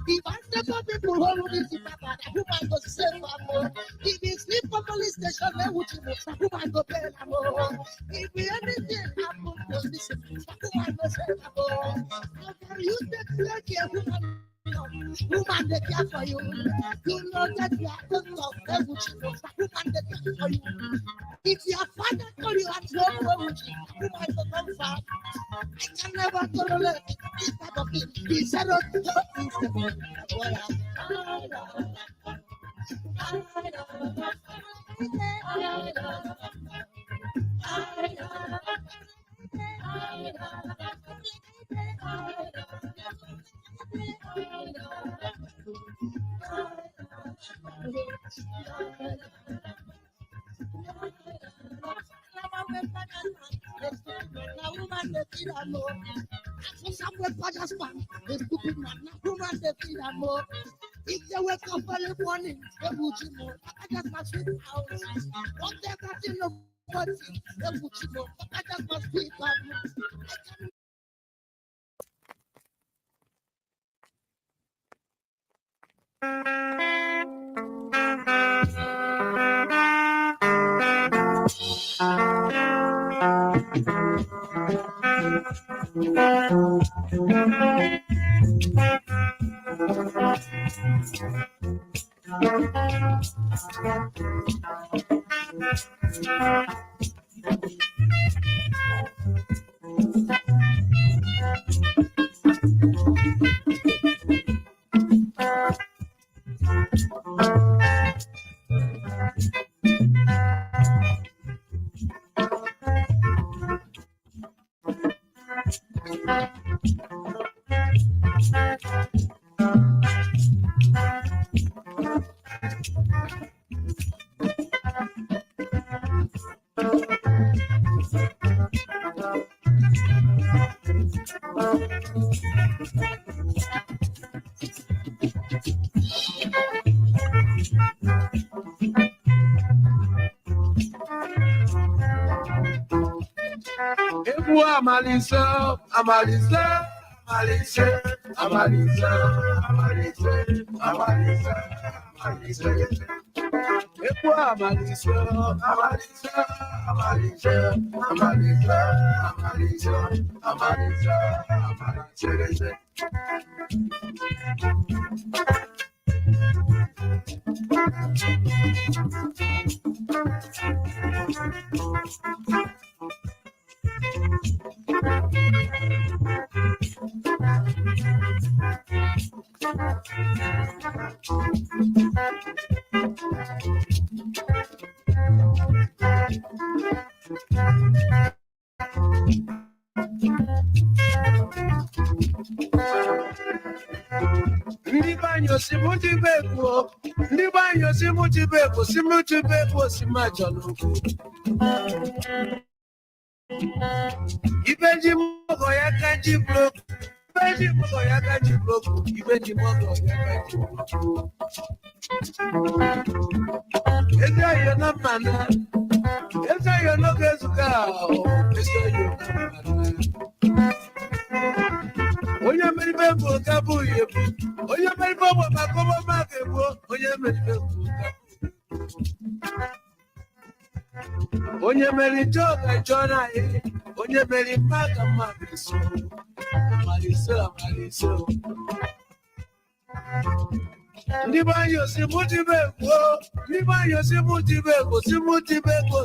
If I never people who this is about, who might go save more. If you sleep on police station, then would you who might go pay more. If anything happen, listen, who might go save more. How you take care of woman they care for you. You know that you are the love that would you know. Woman they care for you. If your father told you at home, woman go come far. I can never tolerate this type of thing. He said, if they wake up early morning, they would you know. I just must sleep out. Whatever thing of body, they would you know. I just must sleep out. Onye meri joga jona onye meri maga magiso maliso Ndibanyo simutibeko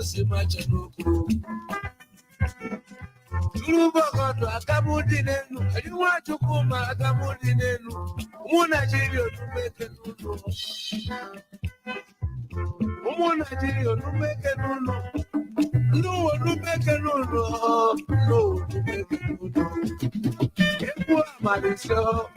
simachanoku Tulubokoto akamudi nenu aliwa chukuma akamudi nenu umuna jirio tumeke nuno umuna jirio tumeke nuno no tumeke nuno no tumeke nuno Ewa amaliso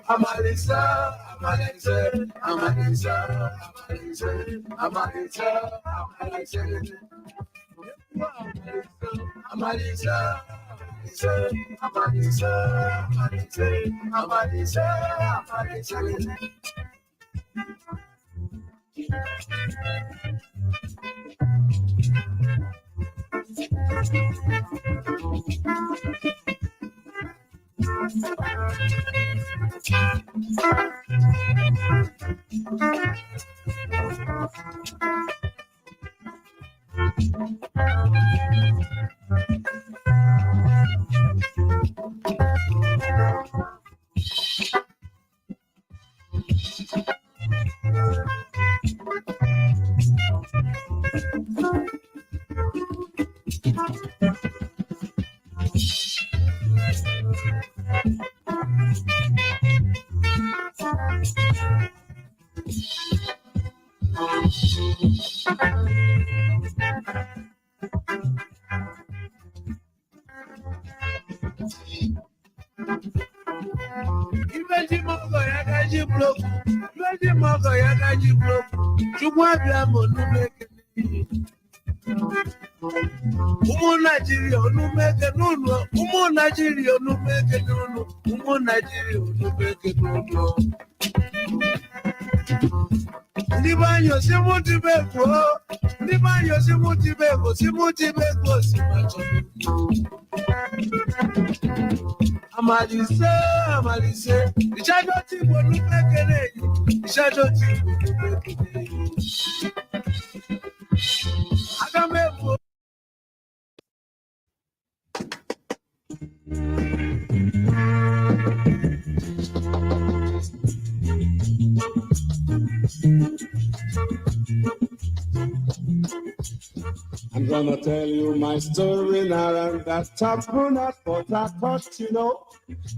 I'm gonna tell you my story now, and that's a brunette, but I thought you know.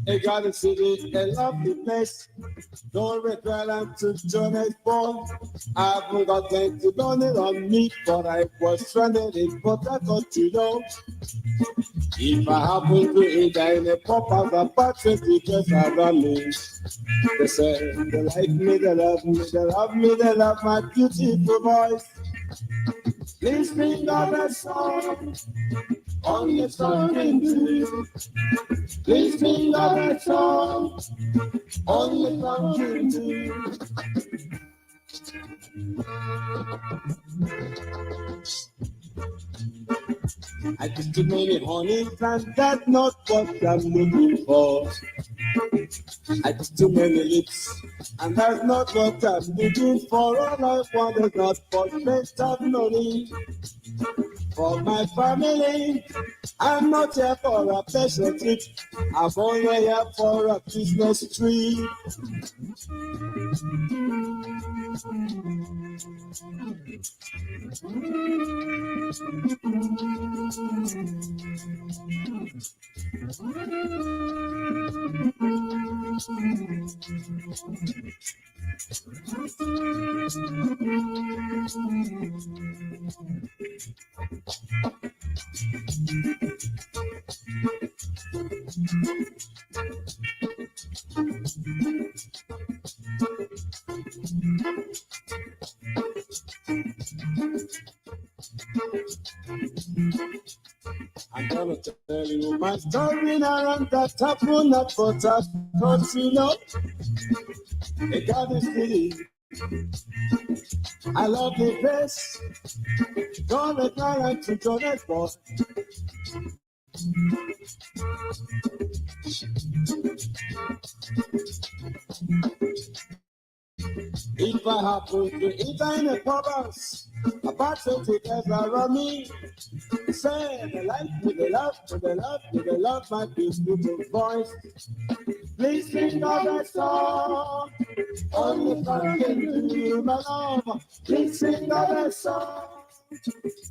I got a city, a lovely place. Don't regret I'm to Johannesburg. I haven't got them to done it on me, but I was stranded in Port Harcourt, you know. If I happen to eat in a pop out of battery, because around me. They say they like me, they love me, they love me, they love my beautiful voice. Please sing of a song, only song can do. Please sing of a song, only song can do. I just too many honey, and that's not what I'm looking for. I just too many lips, and that's not what I'm looking for. All I want is not for taste of money. For my family, I'm not here for a pleasure trip. I'm only here for a business trip. I'm gonna tell you my story now, and that happened not but I thought you know. I got this city, I love the place. Don't let my life to Johannesburg. If I happen to eat in a pubs, about 20 days around me, say they like me, they love me, they love me, they love my beautiful voice. Please sing of a song, only song can do, my love. Please sing of a song,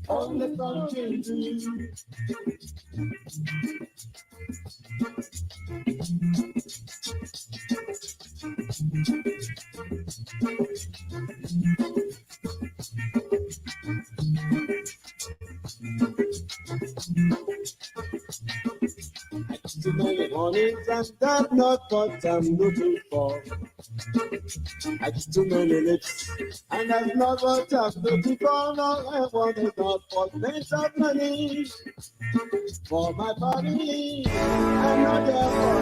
only song can do. Too many mornings, and that's not what I'm looking for. I just too many lips, and that's not what I'm looking for. All I want is not for plenty of money. For my family, I'm not there for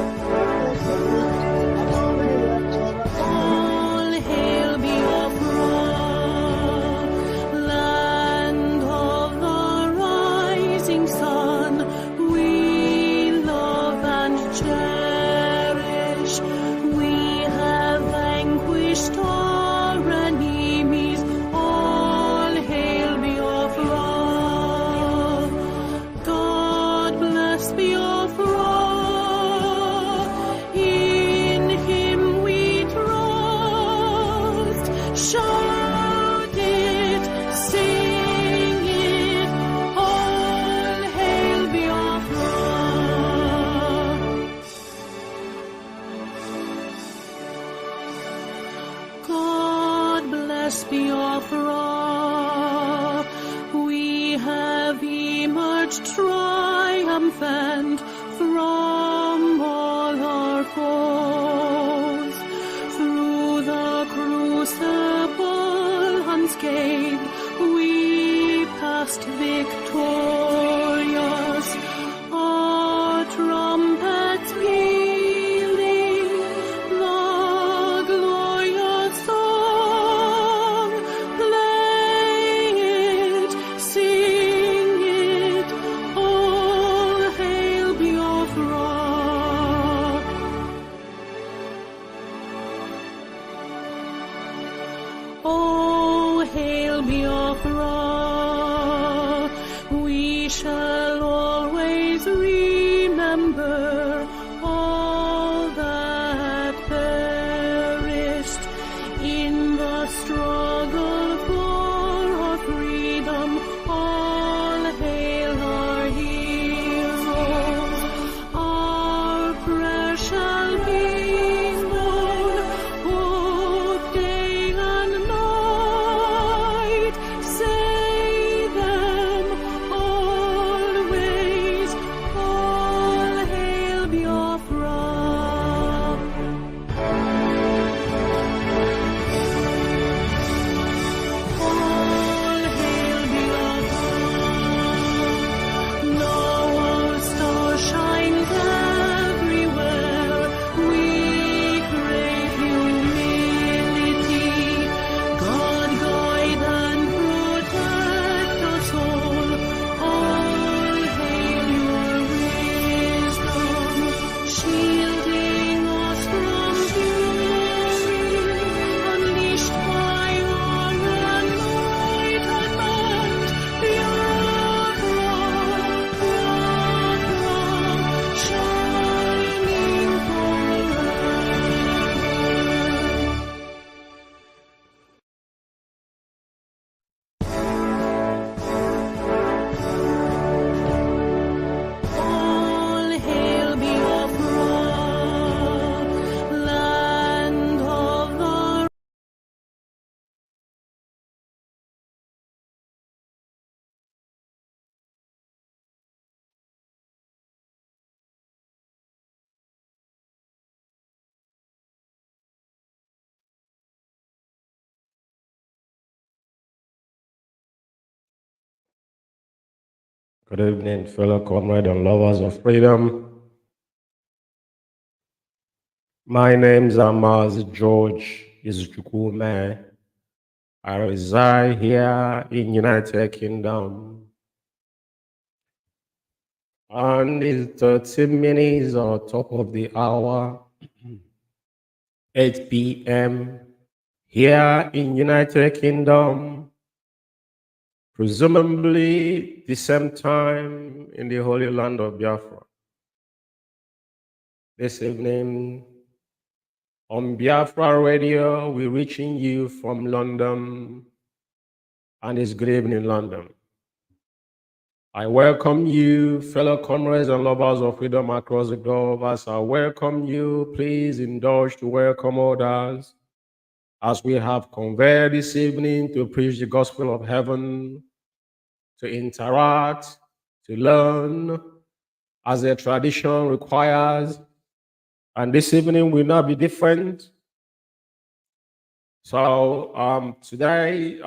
I'm only there for a all hail Biafra, land of the rising sun. We love and cherish us, Biafra. We have emerged triumphant from all our foes. Through the crucible unscathed, we passed victorious. Our trumpets pealing, the glorious song, play it, sing it, all hail Biafra. Oh, hail Biafra, we shall always remember all that perished in the struggle for our freedom. All hail our heroes, our prayer shall be known, both day and night. Say them always, all hail Biafra. All hail Biafra. Now our star shines everywhere. We crave humility. God guide and protect us all. All hail your wisdom, shielding us from fury, unleashed by our anointed hand. Biafra, shining forever. All hail Biafra, land of the Good evening, fellow comrades and lovers of freedom. My name's Mazi Umeh. I reside here in United Kingdom. And it's 30 minutes on top of the hour, 8 p.m. here in United Kingdom. Presumably the same time in the Holy Land of Biafra. This evening on Biafra Radio, we're reaching you from London, and it's good evening, London. I welcome you, fellow comrades and lovers of freedom across the globe. As I welcome you, please indulge to welcome others as we have convened this evening to preach the gospel of heaven, to interact, to learn as the tradition requires. And this evening will not be different. So today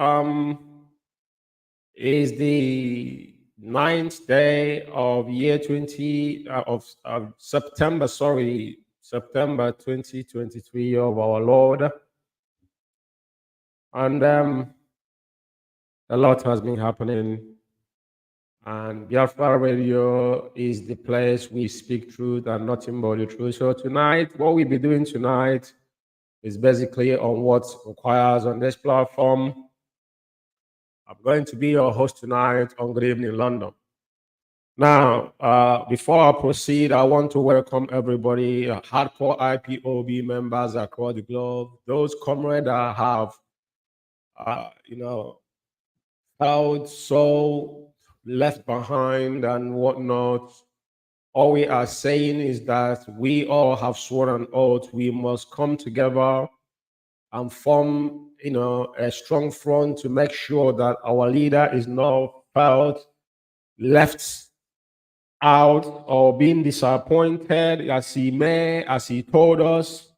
is the 9th day of year 20 of September, September 2023 of our Lord. And a lot has been happening. And Biafra Radio is the place we speak truth and nothing but the truth. So tonight, what we'll be doing tonight is basically on what requires on this platform. I'm going to be your host tonight on Good Evening London. Now, before I proceed, I want to welcome everybody, hardcore IPOB members across the globe, those comrades that have, felt so left behind and whatnot. All we are saying is that we all have sworn an oath. We must come together and form, a strong front to make sure that our leader is not felt left out or being disappointed as he told us.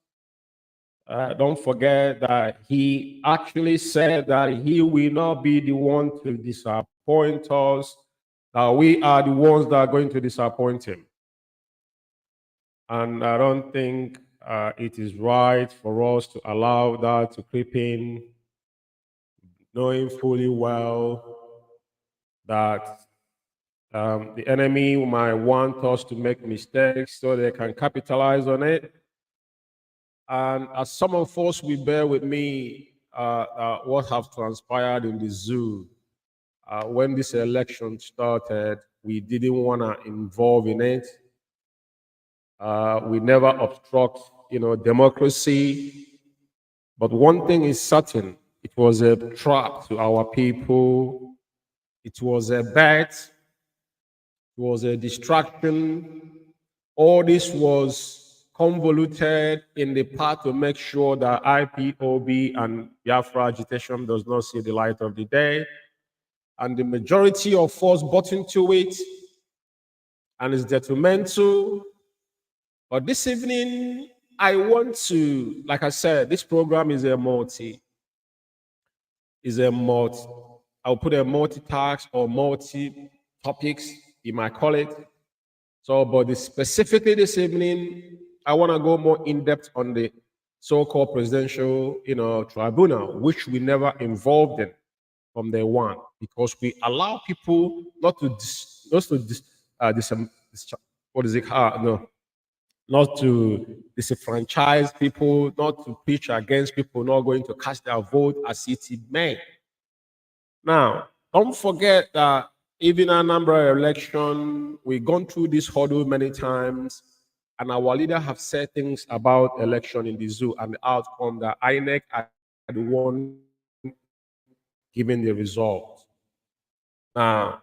Don't forget that he actually said that he will not be the one to disappoint us, that we are the ones that are going to disappoint him. And I don't think it is right for us to allow that to creep in, knowing fully well that the enemy might want us to make mistakes so they can capitalize on it. And as some of us will bear with me, what have transpired in the zoo when this election started, we didn't want to involve in it. We never obstruct, democracy. But one thing is certain: it was a trap to our people. It was a bet. It was a distraction. All this was convoluted in the part to make sure that IPOB and Biafra agitation does not see the light of the day. And the majority of us bought into it, and it's detrimental. But this evening, I want to, like I said, this program is a I'll put a multi-task or multi-topics, you might call it. So, but specifically this evening, I want to go more in depth on the so-called presidential, tribunal, which we never involved in from day one, because we allow people not to disenfranchise people, not to preach against people not going to cast their vote as it may. Now, don't forget that even a number of election, we've gone through this hurdle many times, and our leader have said things about election in the zoo and the outcome that INEC are the one giving the result. Now,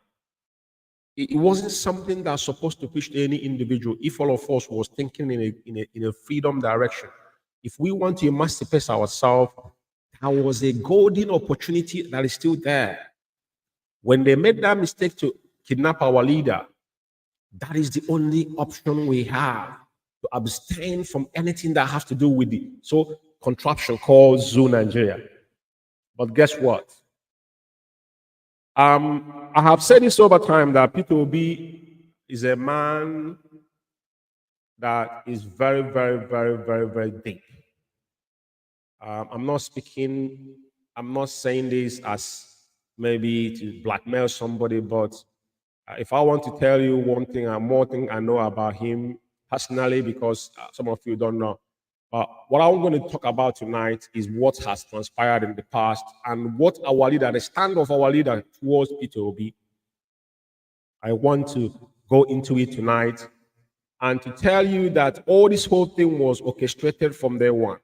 it wasn't something that's supposed to push any individual. If all of us was thinking in a freedom direction, if we want to emancipate ourselves, there was a golden opportunity that is still there. When they made that mistake to kidnap our leader, that is the only option we have to abstain from anything that has to do with the contraption called Zoo Nigeria. But guess what? I have said this over time that Peter Obi is a man that is very, very, very, very, very deep. I'm not saying this as maybe to blackmail somebody, but if I want to tell you one thing and more thing I know about him personally, because some of you don't know, what I'm going to talk about tonight is what has transpired in the past and what our leader, the stand of our leader towards Peter Obi. I want to go into it tonight and to tell you that all this whole thing was orchestrated from day one.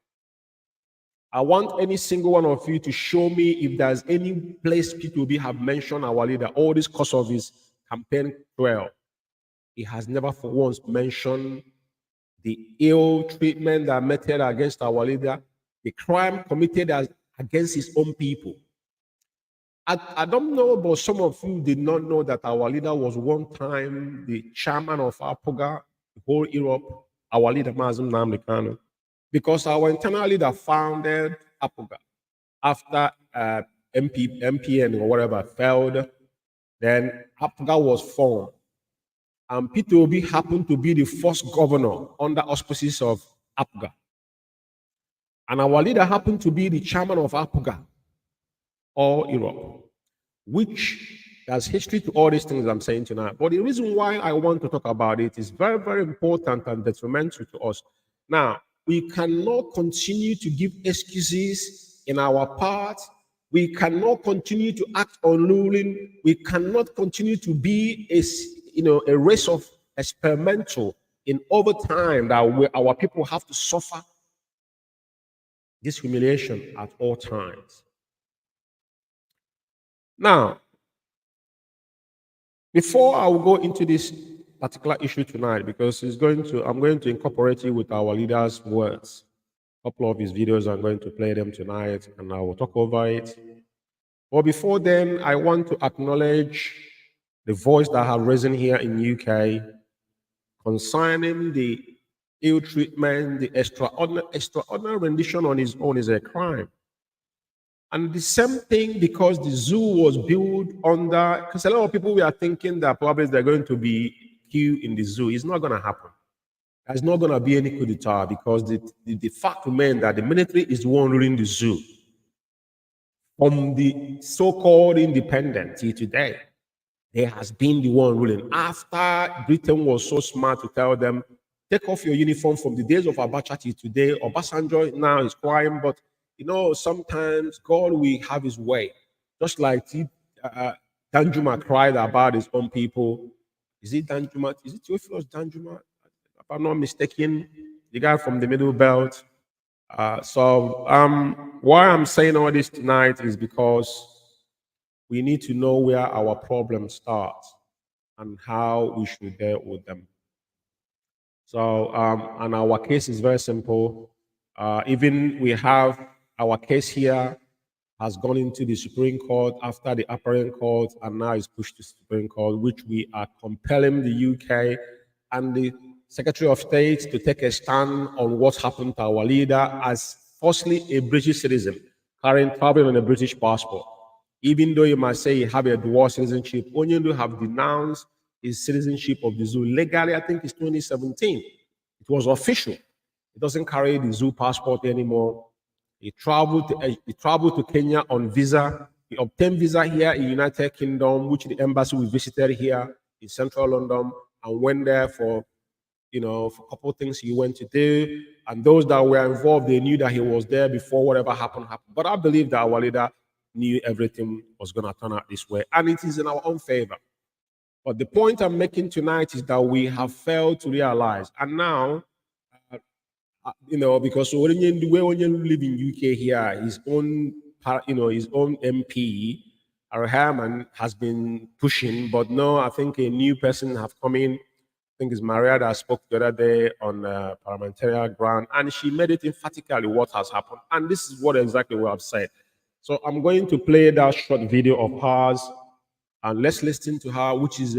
I want any single one of you to show me if there's any place Peter Obi have mentioned our leader, all this course of his campaign trail. He has never for once mentioned the ill treatment that meted against our leader, the crime committed against his own people. I don't know, but some of you did not know that our leader was one time the chairman of APOGA, the whole Europe, our leader, Mazi Umeh, because our internal leader founded APOGA after MPN or whatever failed. Then APOGA was formed. And Peter Obi happened to be the first governor under auspices of APOGA. And our leader happened to be the chairman of APOGA, all Europe, which there's history to all these things I'm saying tonight. But the reason why I want to talk about it is very, very important and detrimental to us. Now, we cannot continue to give excuses in our part. We cannot continue to act unruly. We cannot continue to be a race of experimental in over time that our people have to suffer this humiliation at all times. Now, before I will go into this particular issue tonight, because I'm going to incorporate it with our leaders' words. couple of his videos. I'm going to play them tonight, and I will talk over it. But before then, I want to acknowledge the voice that have risen here in UK concerning the ill treatment, the extraordinary rendition on his own is a crime. And the same thing because the zoo was built under, because a lot of people were thinking that probably they're going to be killed in the zoo. It's not going to happen. There's not going to be any coup d'etat because the fact remains that the military is the one ruling the zoo. From the so-called independence till today, they has been the one ruling. After Britain was so smart to tell them, take off your uniform from the days of Abacha till today, Obasanjo now is crying, but you know, sometimes God will have his way. Just like Danjuma cried about his own people. Is it Danjuma? Is it Theophilus Danjuma? If I'm not mistaken, the guy from the Middle Belt. Why I'm saying all this tonight is because we need to know where our problems start and how we should deal with them. So, and our case is very simple. Even we have our case here has gone into the Supreme Court after the Appellate Court, and now is pushed to the Supreme Court, which we are compelling the UK and the Secretary of State to take a stand on what happened to our leader as firstly a British citizen, traveling on a British passport. Even though you might say you have a dual citizenship, Onyendu have denounced his citizenship of the zoo. Legally, I think it's 2017. It was official. He doesn't carry the zoo passport anymore. He traveled to Kenya on visa. He obtained visa here in United Kingdom, which the embassy we visited here in central London, and went there for a couple of things he went to do. And those that were involved, they knew that he was there before whatever happened. But I believe that our leader knew everything was going to turn out this way, and it is in our own favor. But the point I'm making tonight is that we have failed to realize, and now, because when you live in UK here, his own MP, Herman, has been pushing, but no, I think a new person have come in. I think it's Maria that spoke the other day on parliamentary ground, and she made it emphatically what has happened. And this is exactly what I've said. So I'm going to play that short video of hers, and let's listen to her, which is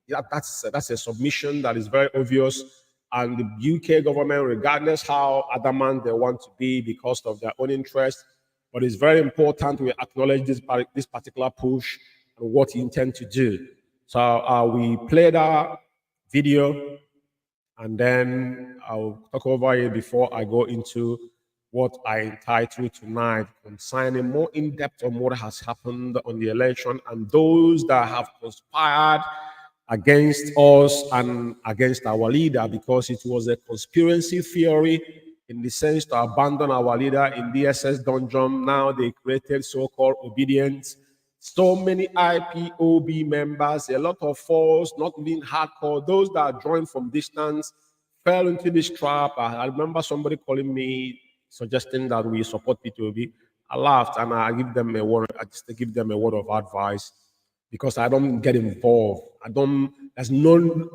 that's a submission that is very obvious. And the UK government, regardless how adamant they want to be because of their own interest, but it's very important we acknowledge this particular push and what he intends to do. So we play that video, and then I'll talk over it before I go into what I entitled tonight, concerning more in depth on what has happened on the election and those that have conspired against us and against our leader, because it was a conspiracy theory in the sense to abandon our leader in DSS dungeon. Now they created so-called obedience. So many IPOB members, a lot of us, not even hardcore, those that joined from distance, fell into this trap. I remember somebody calling me, suggesting that we support P2B. I laughed and I give them a word. I just give them a word of advice, because I don't get involved. I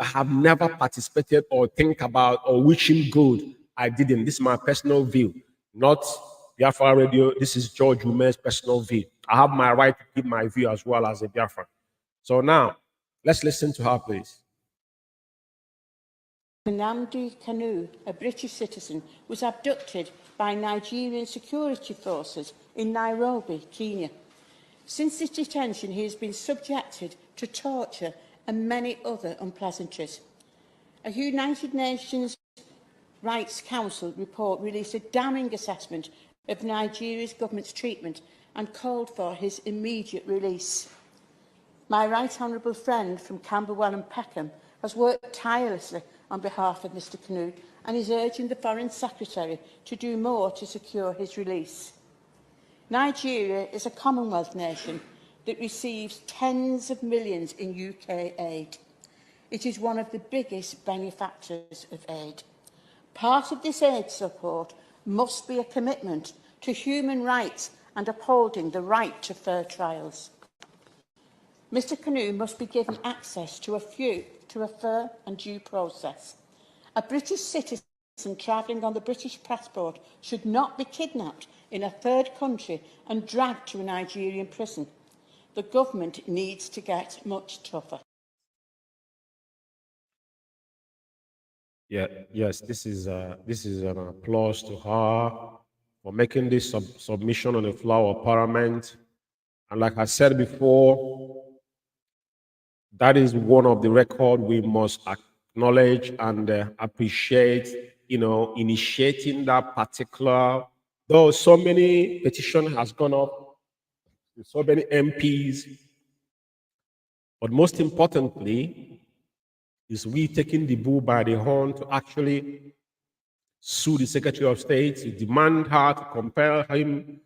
have never participated or think about or wishing good. I didn't. This is my personal view, not Biafra Radio. This is George Umeh's personal view. I have my right to give my view as well as a Biafra. So now, let's listen to her, please. Nnamdi Kanu, a British citizen, was abducted by Nigerian security forces in Nairobi, Kenya. Since his detention, he has been subjected to torture and many other unpleasantries. A United Nations Rights Council report released a damning assessment of Nigeria's government's treatment and called for his immediate release. My right honourable friend from Camberwell and Peckham has worked tirelessly on behalf of Mr Kanu and is urging the Foreign Secretary to do more to secure his release. Nigeria is a Commonwealth nation that receives tens of millions in UK aid. It is one of the biggest benefactors of aid. Part of this aid support must be a commitment to human rights and upholding the right to fair trials. Mr Kanu must be given access to a fair and due process, A British citizen travelling on the British passport should not be kidnapped in a third country and dragged to a Nigerian prison. The government needs to get much tougher. Yeah, yes, this is an applause to her for making this submission on the floor of Parliament. And like I said before, that is one of the record we must acknowledge and appreciate, initiating that particular, though so many petition has gone up, so many MPs, but most importantly, is we taking the bull by the horn to actually sue the Secretary of State, to demand her, to compel him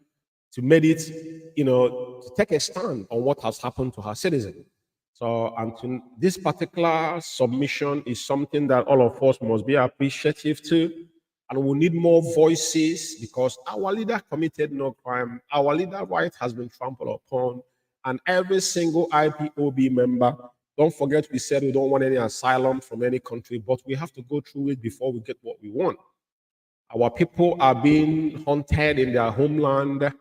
to make it, to take a stand on what has happened to her citizens. So, and this particular submission is something that all of us must be appreciative to, and we need more voices because our leader committed no crime. Our leader right has been trampled upon, and every single IPOB member. Don't forget, we said we don't want any asylum from any country, but we have to go through it before we get what we want. Our people are being hunted in their homeland,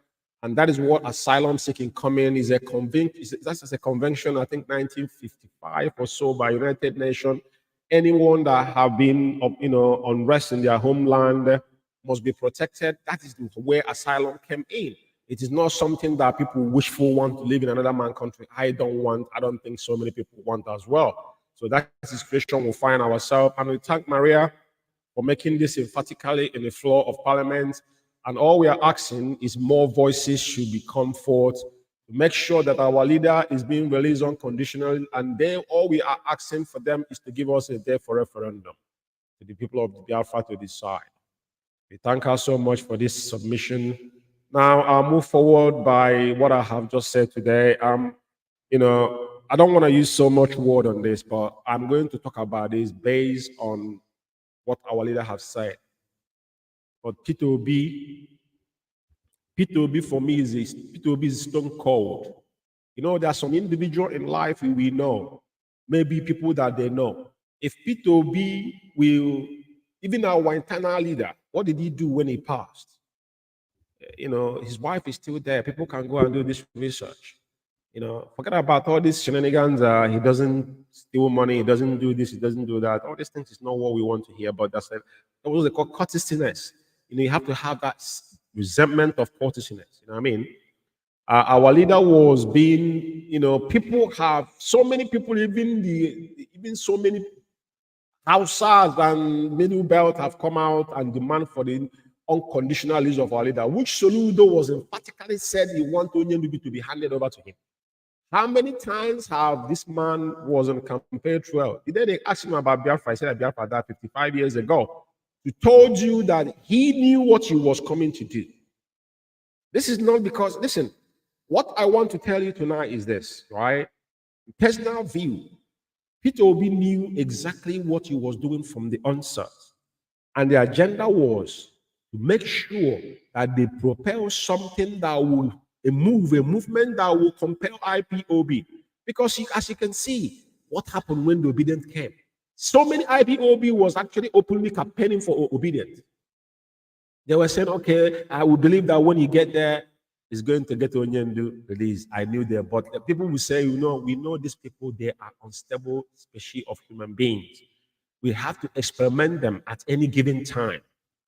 and that is what asylum seeking coming is a convention. That's a convention, I think 1955 or so by United Nations. Anyone that have been, unrest in their homeland must be protected. That is where asylum came in. It is not something that people wishful want to live in another man's country. I don't think so many people want as well. So that is the situation we'll find ourselves. And we thank Maria for making this emphatically in the floor of Parliament. And all we are asking is more voices should be come forth to make sure that our leader is being released unconditionally. And then all we are asking for them is to give us a day for referendum to the people of Biafra to decide. We thank her so much for this submission. Now I'll move forward by what I have just said today. I don't want to use so much word on this, but I'm going to talk about this based on what our leader has said. But P2B for me is stone cold. There are some individual in life we know, maybe people that they know. If P2B will, even our internal leader, what did he do when he passed? His wife is still there. People can go and do this research. Forget about all these shenanigans. He doesn't steal money. He doesn't do this. He doesn't do that. All these things is not what we want to hear. But that's what they call courtesiness. You have to have that resentment of courtesiness. You know what I mean? Our leader was being, people have so many people, even so many Hausas and Middle Belt have come out and demand for the unconditional release of our leader, which Soludo was emphatically said he wanted Onyendubi to be handed over to him. How many times have this man was on campaign trail? Then they asked him about Biafra. He said that Biafra died 55 years ago. He told you that he knew what he was coming to do. This is not because, listen, what I want to tell you tonight is this, right? Personal view. Peter Obi knew exactly what he was doing from the onset. And the agenda was to make sure that they propel something that will a movement that will compel IPOB. Because as you can see, what happened when the obedient came? So many IPOB was actually openly campaigning for obedience. They were saying, okay, I will believe that when you get there, it's going to get Onyendu released. I knew that. But people will say, we know these people, they are unstable species of human beings. We have to experiment them at any given time.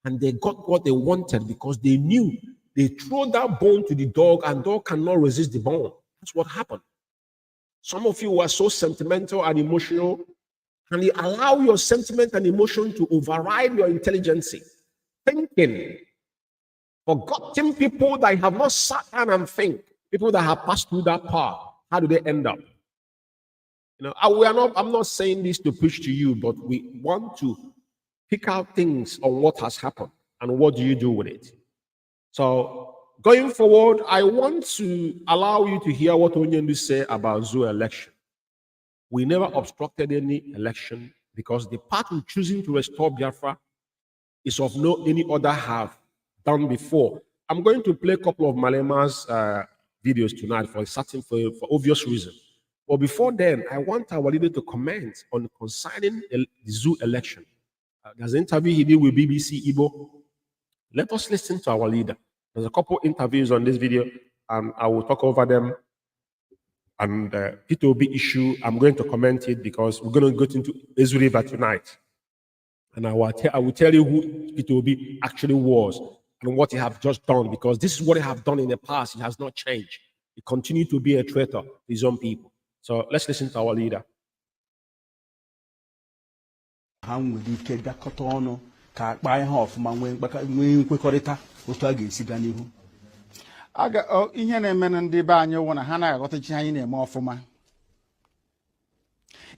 And they got what they wanted because they knew they throw that bone to the dog and dog cannot resist the bone. That's what happened. Some of you were so sentimental and emotional. Can you allow your sentiment and emotion to override your intelligence? Thinking. Forgotten people that have not sat down and think. People that have passed through that path. How do they end up? I'm not saying this to preach to you, but we want to pick out things on what has happened and what do you do with it. So going forward, I want to allow you to hear what Onyendu said about Zoo election. We never obstructed any election because the party choosing to restore Biafra is of no any other have done before. I'm going to play a couple of Malema's videos tonight for obvious reason. But before then, I want our leader to comment on concerning the Zoo election. There's an interview he did with BBC Igbo. Let us listen to our leader. There's a couple interviews on this video, and I will talk over them. And P2B issue, I'm going to comment it because we're going to go into Ezu River tonight. And I will tell you who P2B actually was and what he have just done, because this is what he have done in the past. He has not changed. He continued to be a traitor to his own people. So let's listen to our leader. Ihe na-eme ndị be anyị wụ na ha na-aghọtachi anyị na-eme ọfụma.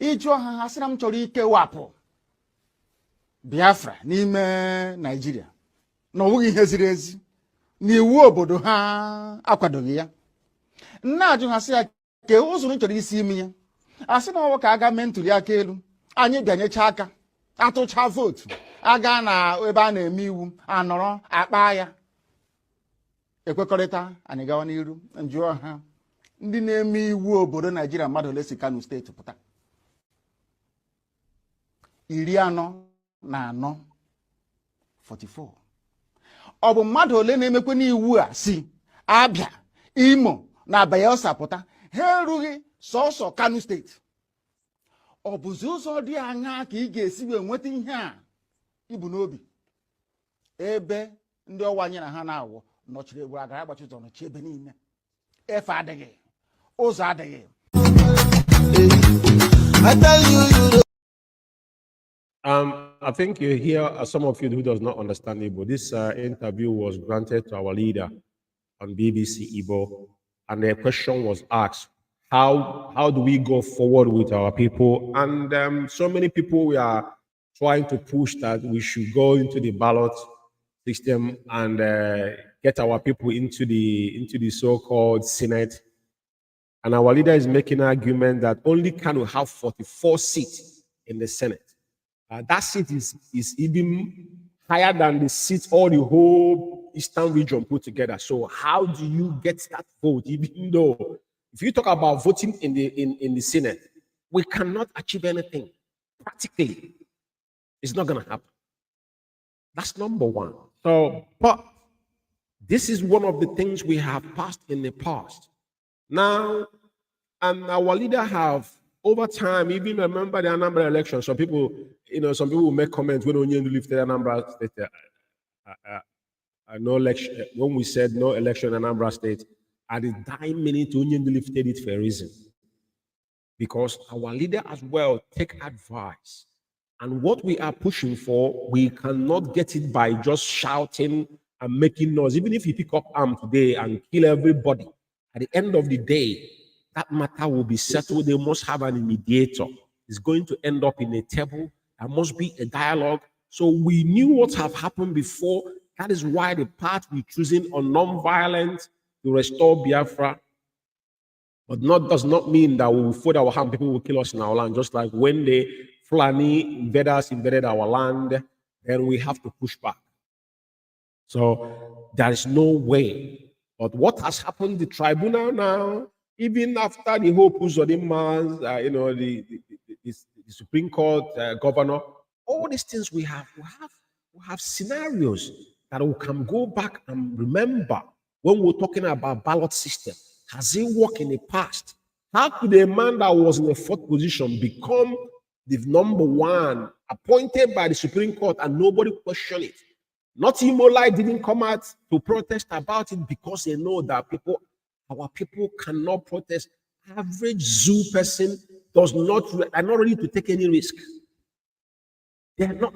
Ịjụ ha sị na m chọrọ ikewapụ Biafra n'ime Nigeria na ọ bụghị ihe ziri ezi na iwu obodo ha akwadoghị ya. Nna ajụ ha sị ya ke ụzọ chọrọ isi imi ya. Asị na ọwụ ka aga mee ntuli aka elu, anyị bịanyecha aka atụcha vootu, aga na ebe a na-eme iwu anọrọ akpa ya. Ekwekọrịta anyị gawa n'iru. Njụọ ha ndị na-eme iwu obodo Nigeria mmadụ ole si Kano steeti pụta 44. Ọ bụ mmadụ ole na-emekwe n'iwu a si Abia, Imo na Bayelsa pụta, ha erughị sọsọ Kano steeti. Ọ bụzi ụzọ dị anya ka ị ga-esi wee nweta ihe a ibu n'obi ebe ndị ọwa anyị na ha na-awụ nọchiri egwu agara agbachi ụzọ nọchi ebe niile, efe adịghị, ụzọ adịghị. I think you hear some of you who does not understand Igbo. This interview was granted to our leader on BBC Igbo, and the question was asked, how do we go forward with our people? And so many people we are trying to push that we should go into the ballot system and get our people into the so-called Senate. And our leader is making an argument that only Kano have 44 seats in the Senate. That seat is even higher than the seats all the whole Eastern region put together. So how do you get that vote? Even though if you talk about voting in the Senate, we cannot achieve anything. Practically, it's not going to happen. That's number one. So, but this is one of the things we have passed in the past. Now, and our leader have, over time, even remember the Anambra election. Some people will make comments when Onyendu lifted Anambra State. No election, when we said no election in Anambra State, at the dying minute, Onyendu lifted it for a reason. Because our leader as well take advice. And what we are pushing for, we cannot get it by just shouting and making noise. Even if you pick up arms today and kill everybody, at the end of the day, that matter will be settled. They must have an mediator. It's going to end up in a table. There must be a dialogue. So we knew what have happened before. That is why the path we're choosing on non-violence to restore Biafra, but does not mean that we will fold our hand, people will kill us in our land. Just like when the Fulani invaders invaded our land, then we have to push back. So there is no way. But what has happened, the tribunal now, even after the whole Uzodimans, the Supreme Court governor, all these things we have scenarios that we can go back and remember when we're talking about ballot system. Has it worked in the past? How could a man that was in the fourth position become the number one, appointed by the Supreme Court, and nobody questioned it? Not Imolai didn't come out to protest about it because they know that our people cannot protest. Average zoo person are not ready to take any risk. They are not.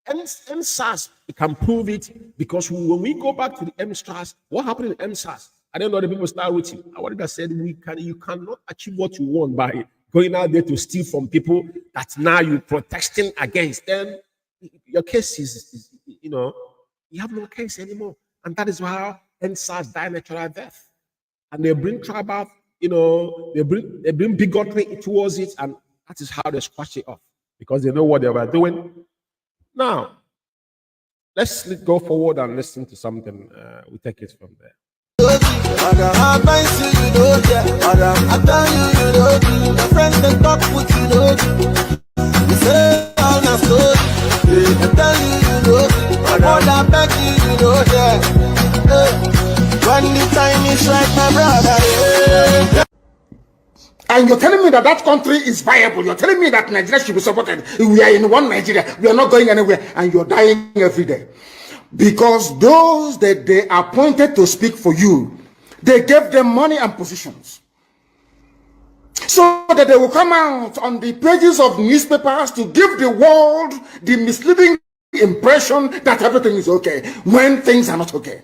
MSAS can prove it, because when we go back to the MSAS, what happened in MSAS? I don't know, the people start with you. Our leader said you cannot achieve what you want by going out there to steal from people that now you're protesting against. Then your case is you have no case anymore. And that is why MSAS die natural death. And they bring tribal, they bring bigotry towards it, and that is how they squash it off, because they know what they were doing. Now, let's go forward and listen to something. We take it from there. more than begging, you know, yeah. When the time is right, my brother, yeah. And you're telling me that that country is viable. You're telling me that Nigeria should be supported. We are in one Nigeria. We are not going anywhere. And you're dying every day. Because those that they appointed to speak for you, they gave them money and positions. So that they will come out on the pages of newspapers to give the world the misleading impression that everything is okay when things are not okay.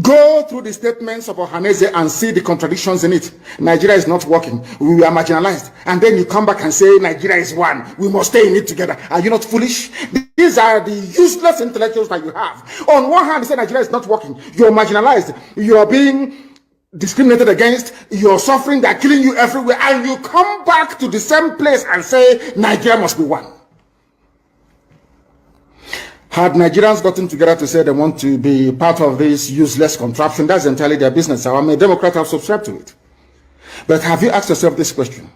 Go through the statements of Ohaneze and see the contradictions in it. Nigeria is not working. We are marginalized. And then you come back and say Nigeria is one. We must stay in it together. Are you not foolish? These are the useless intellectuals that you have. On one hand, you say Nigeria is not working. You're marginalized. You're being discriminated against. You're suffering. They're killing you everywhere. And you come back to the same place and say Nigeria must be one. Had Nigerians gotten together to say they want to be part of this useless contraption, that's entirely their business. I'm a Democrat, I've subscribed to it. But have you asked yourself this question?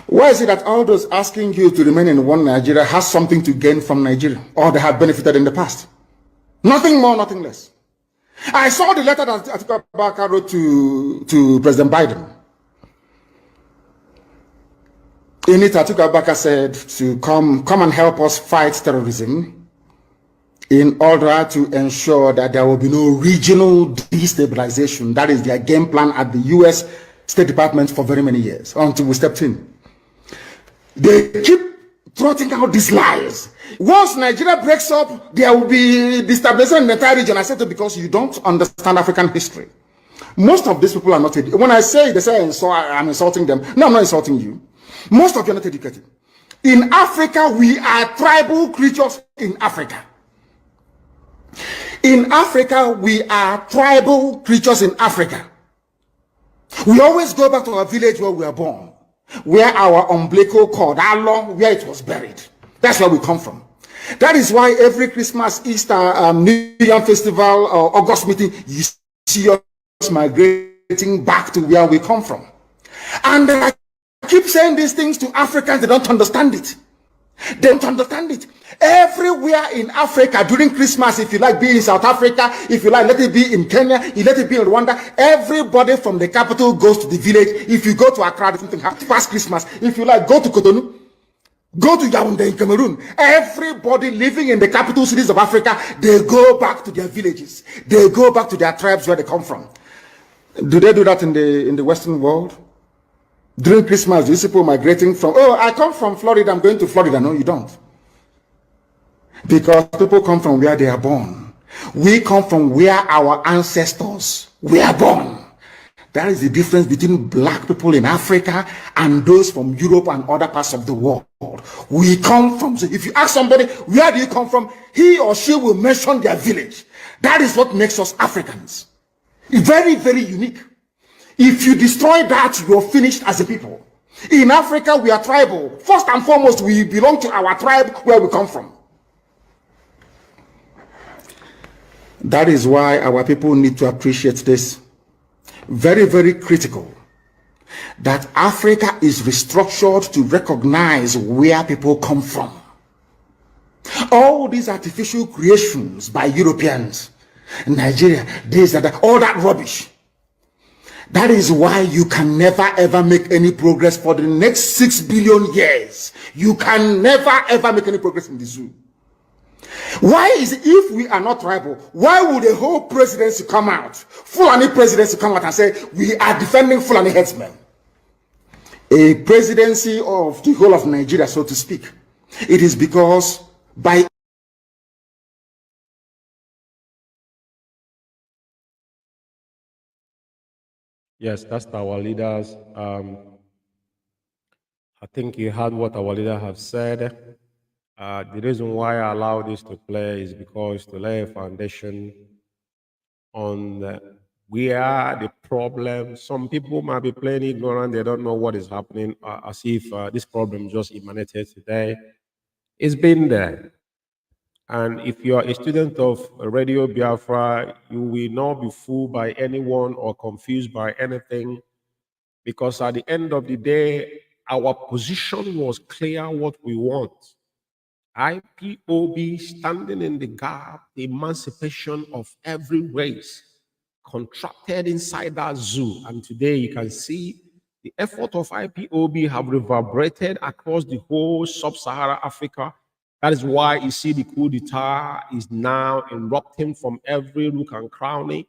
Why is it that all those asking you to remain in one Nigeria has something to gain from Nigeria, or they have benefited in the past? Nothing more, nothing less. I saw the letter that Atiku Abubakar wrote to President Biden. In it, Atiku Abubakar said to come and help us fight terrorism, in order to ensure that there will be no regional destabilization. That is their game plan at the U.S. State Department for very many years, until we stepped in. They keep trotting out these lies. Once Nigeria breaks up, there will be destabilization in the entire region. I said it because you don't understand African history. Most of these people are not educated. When I say, they say I'm insulting them. No, I'm not insulting you. Most of you are not educated. In Africa, we are tribal creatures in Africa. In Africa, we are tribal creatures in Africa. We always go back to our village where we were born, where our umbilical cord, where it was buried. That's where we come from. That is why every Christmas, Easter, New Year festival, or August meeting, you see us migrating back to where we come from. And I keep saying these things to Africans, they don't understand it. They don't understand it. Everywhere in Africa during Christmas, if you like, be in South Africa, if you like, let it be in Kenya, you let it be in Rwanda, everybody from the capital goes to the village. If you go to Accra, something happens past Christmas. If you like, go to Cotonou, go to Yaoundé in Cameroon. Everybody living in the capital cities of Africa, they go back to their villages. They go back to their tribes where they come from. Do they do that in the Western world? During Christmas, these people migrating from, oh, I come from Florida, I'm going to Florida. No, you don't. Because people come from where they are born. We come from where our ancestors were born. That is the difference between black people in Africa and those from Europe and other parts of the world. We come from, so if you ask somebody, where do you come from? He or she will mention their village. That is what makes us Africans. Very, very unique. If you destroy that, you're finished as a people. In Africa, we are tribal. First and foremost, we belong to our tribe where we come from. That is why our people need to appreciate this. Very, very critical. That Africa is restructured to recognize where people come from. All these artificial creations by Europeans, Nigeria, this and that, all that rubbish. That is why you can never ever make any progress for the next 6 billion years. You can never ever make any progress in the zoo. Why is it, if we are not tribal, why would the whole presidency come out, Fulani presidency come out and say, we are defending Fulani headsmen? A presidency of the whole of Nigeria, so to speak. It is because by Yes, that's our leaders. I think you heard what our leader have said. The reason why I allow this to play is because to lay a foundation on where the problem. Some people might be playing ignorant; they don't know what is happening, as if this problem just emanated today. It's been there. And if you are a student of Radio Biafra, you will not be fooled by anyone or confused by anything, because at the end of the day, our position was clear what we want. IPOB standing in the gap, the emancipation of every race, contracted inside that zoo. And today you can see the effort of IPOB have reverberated across the whole sub-Saharan Africa. That is why you see the coup d'etat is now erupting from every nook and cranny.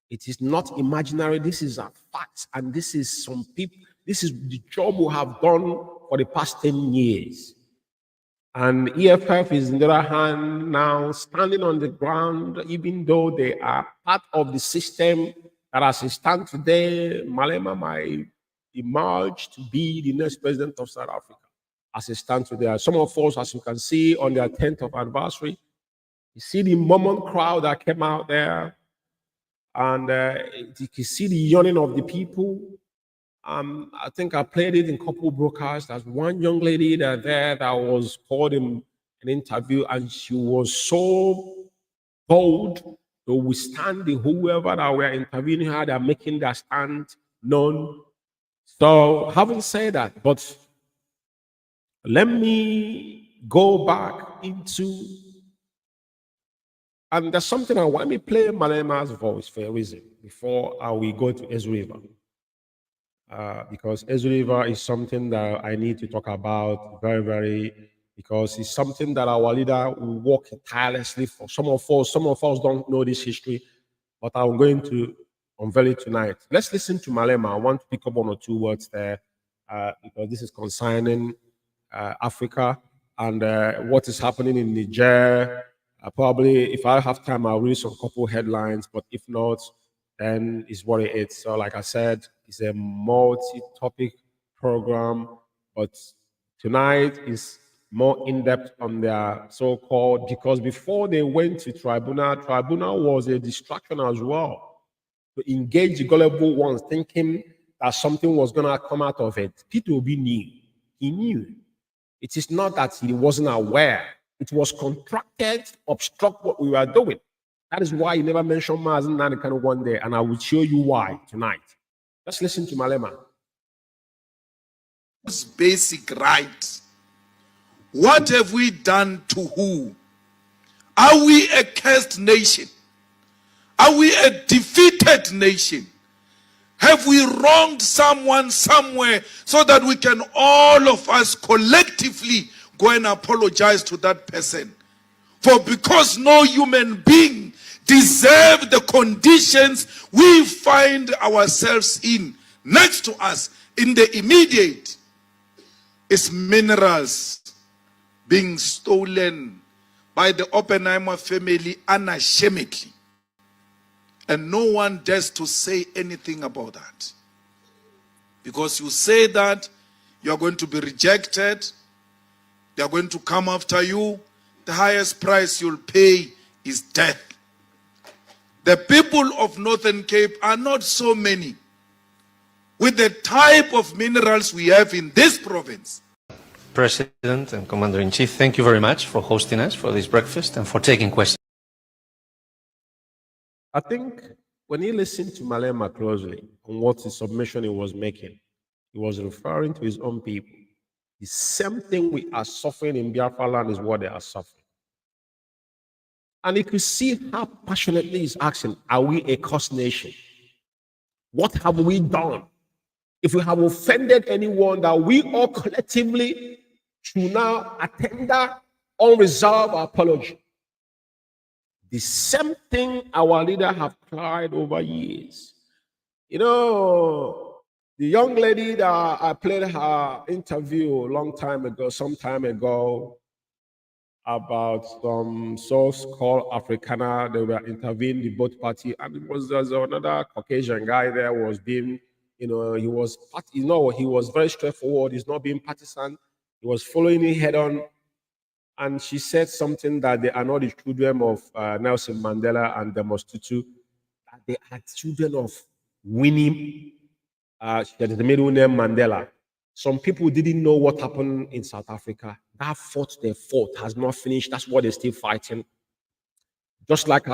It is not imaginary. This is a fact. And this is some people, this is the job we have done for the past 10 years. And EFF is, on the other hand, now standing on the ground, even though they are part of the system that as it stands today, Malema might emerge to be the next president of South Africa. As it stands today, some of us, as you can see on their 10th of anniversary, you see the Mormon crowd that came out there, and you can see the yawning of the people. I think I played it in a couple of broadcasts. There's one young lady that was called in an interview, and she was so bold to withstand the whoever that were interviewing her, they're making their stand known. So, having said that, but let me go back into, and there's something I want me play Malema's voice for a reason before we go to Ezuriva. Because Ezuriva is something that I need to talk about because it's something that our leader will work tirelessly for. Some of us don't know this history, but I'm going to unveil it tonight. Let's listen to Malema. I want to pick up one or two words there because this is concerning Africa and what is happening in Niger. Probably, if I have time, I'll read some couple headlines, but if not, then it's what it is. So, like I said, it's a multi-topic program, but tonight is more in-depth on their so-called, because before they went to tribunal was a distraction as well, to engage the gullible ones, thinking that something was going to come out of it. P2B knew. He knew. It is not that he wasn't aware. It was contracted to obstruct what we were doing. That is why he never mentioned Mazi Umeh one day, and I will show you why tonight. Let's listen to Malema. Basic rights. What have we done to who? Are we a cursed nation? Are we a defeated nation? Have we wronged someone somewhere so that we can all of us collectively go and apologize to that person? For because no human being deserves the conditions we find ourselves in, next to us, in the immediate, is minerals being stolen by the Oppenheimer family unashamedly. And no one dares to say anything about that. Because you say that, you are going to be rejected, they are going to come after you, the highest price you'll pay is death. The people of Northern Cape are not so many. With the type of minerals we have in this province. President and Commander-in-Chief, thank you very much for hosting us for this breakfast and for taking questions. I think when you listen to Malema closely on what his submission he was making, he was referring to his own people. The same thing we are suffering in Biafra land is what they are suffering. And you can see how passionately he's asking, are we a cursed nation? What have we done? If we have offended anyone, that we all collectively should now tender unreserved apology. The same thing our leader have cried over years. You know, the young lady that I played her interview some time ago, about some so-called Afrikaner, they were interviewing the both party, and it was there's another Caucasian guy there was being, he was very straightforward. He's not being partisan. He was following it head on. And she said something that they are not the children of Nelson Mandela and Desmond Tutu, that they are children of Winnie, the middle name Mandela. Some people didn't know what happened in South Africa. That fought they fought has not finished. That's what they're still fighting. Just like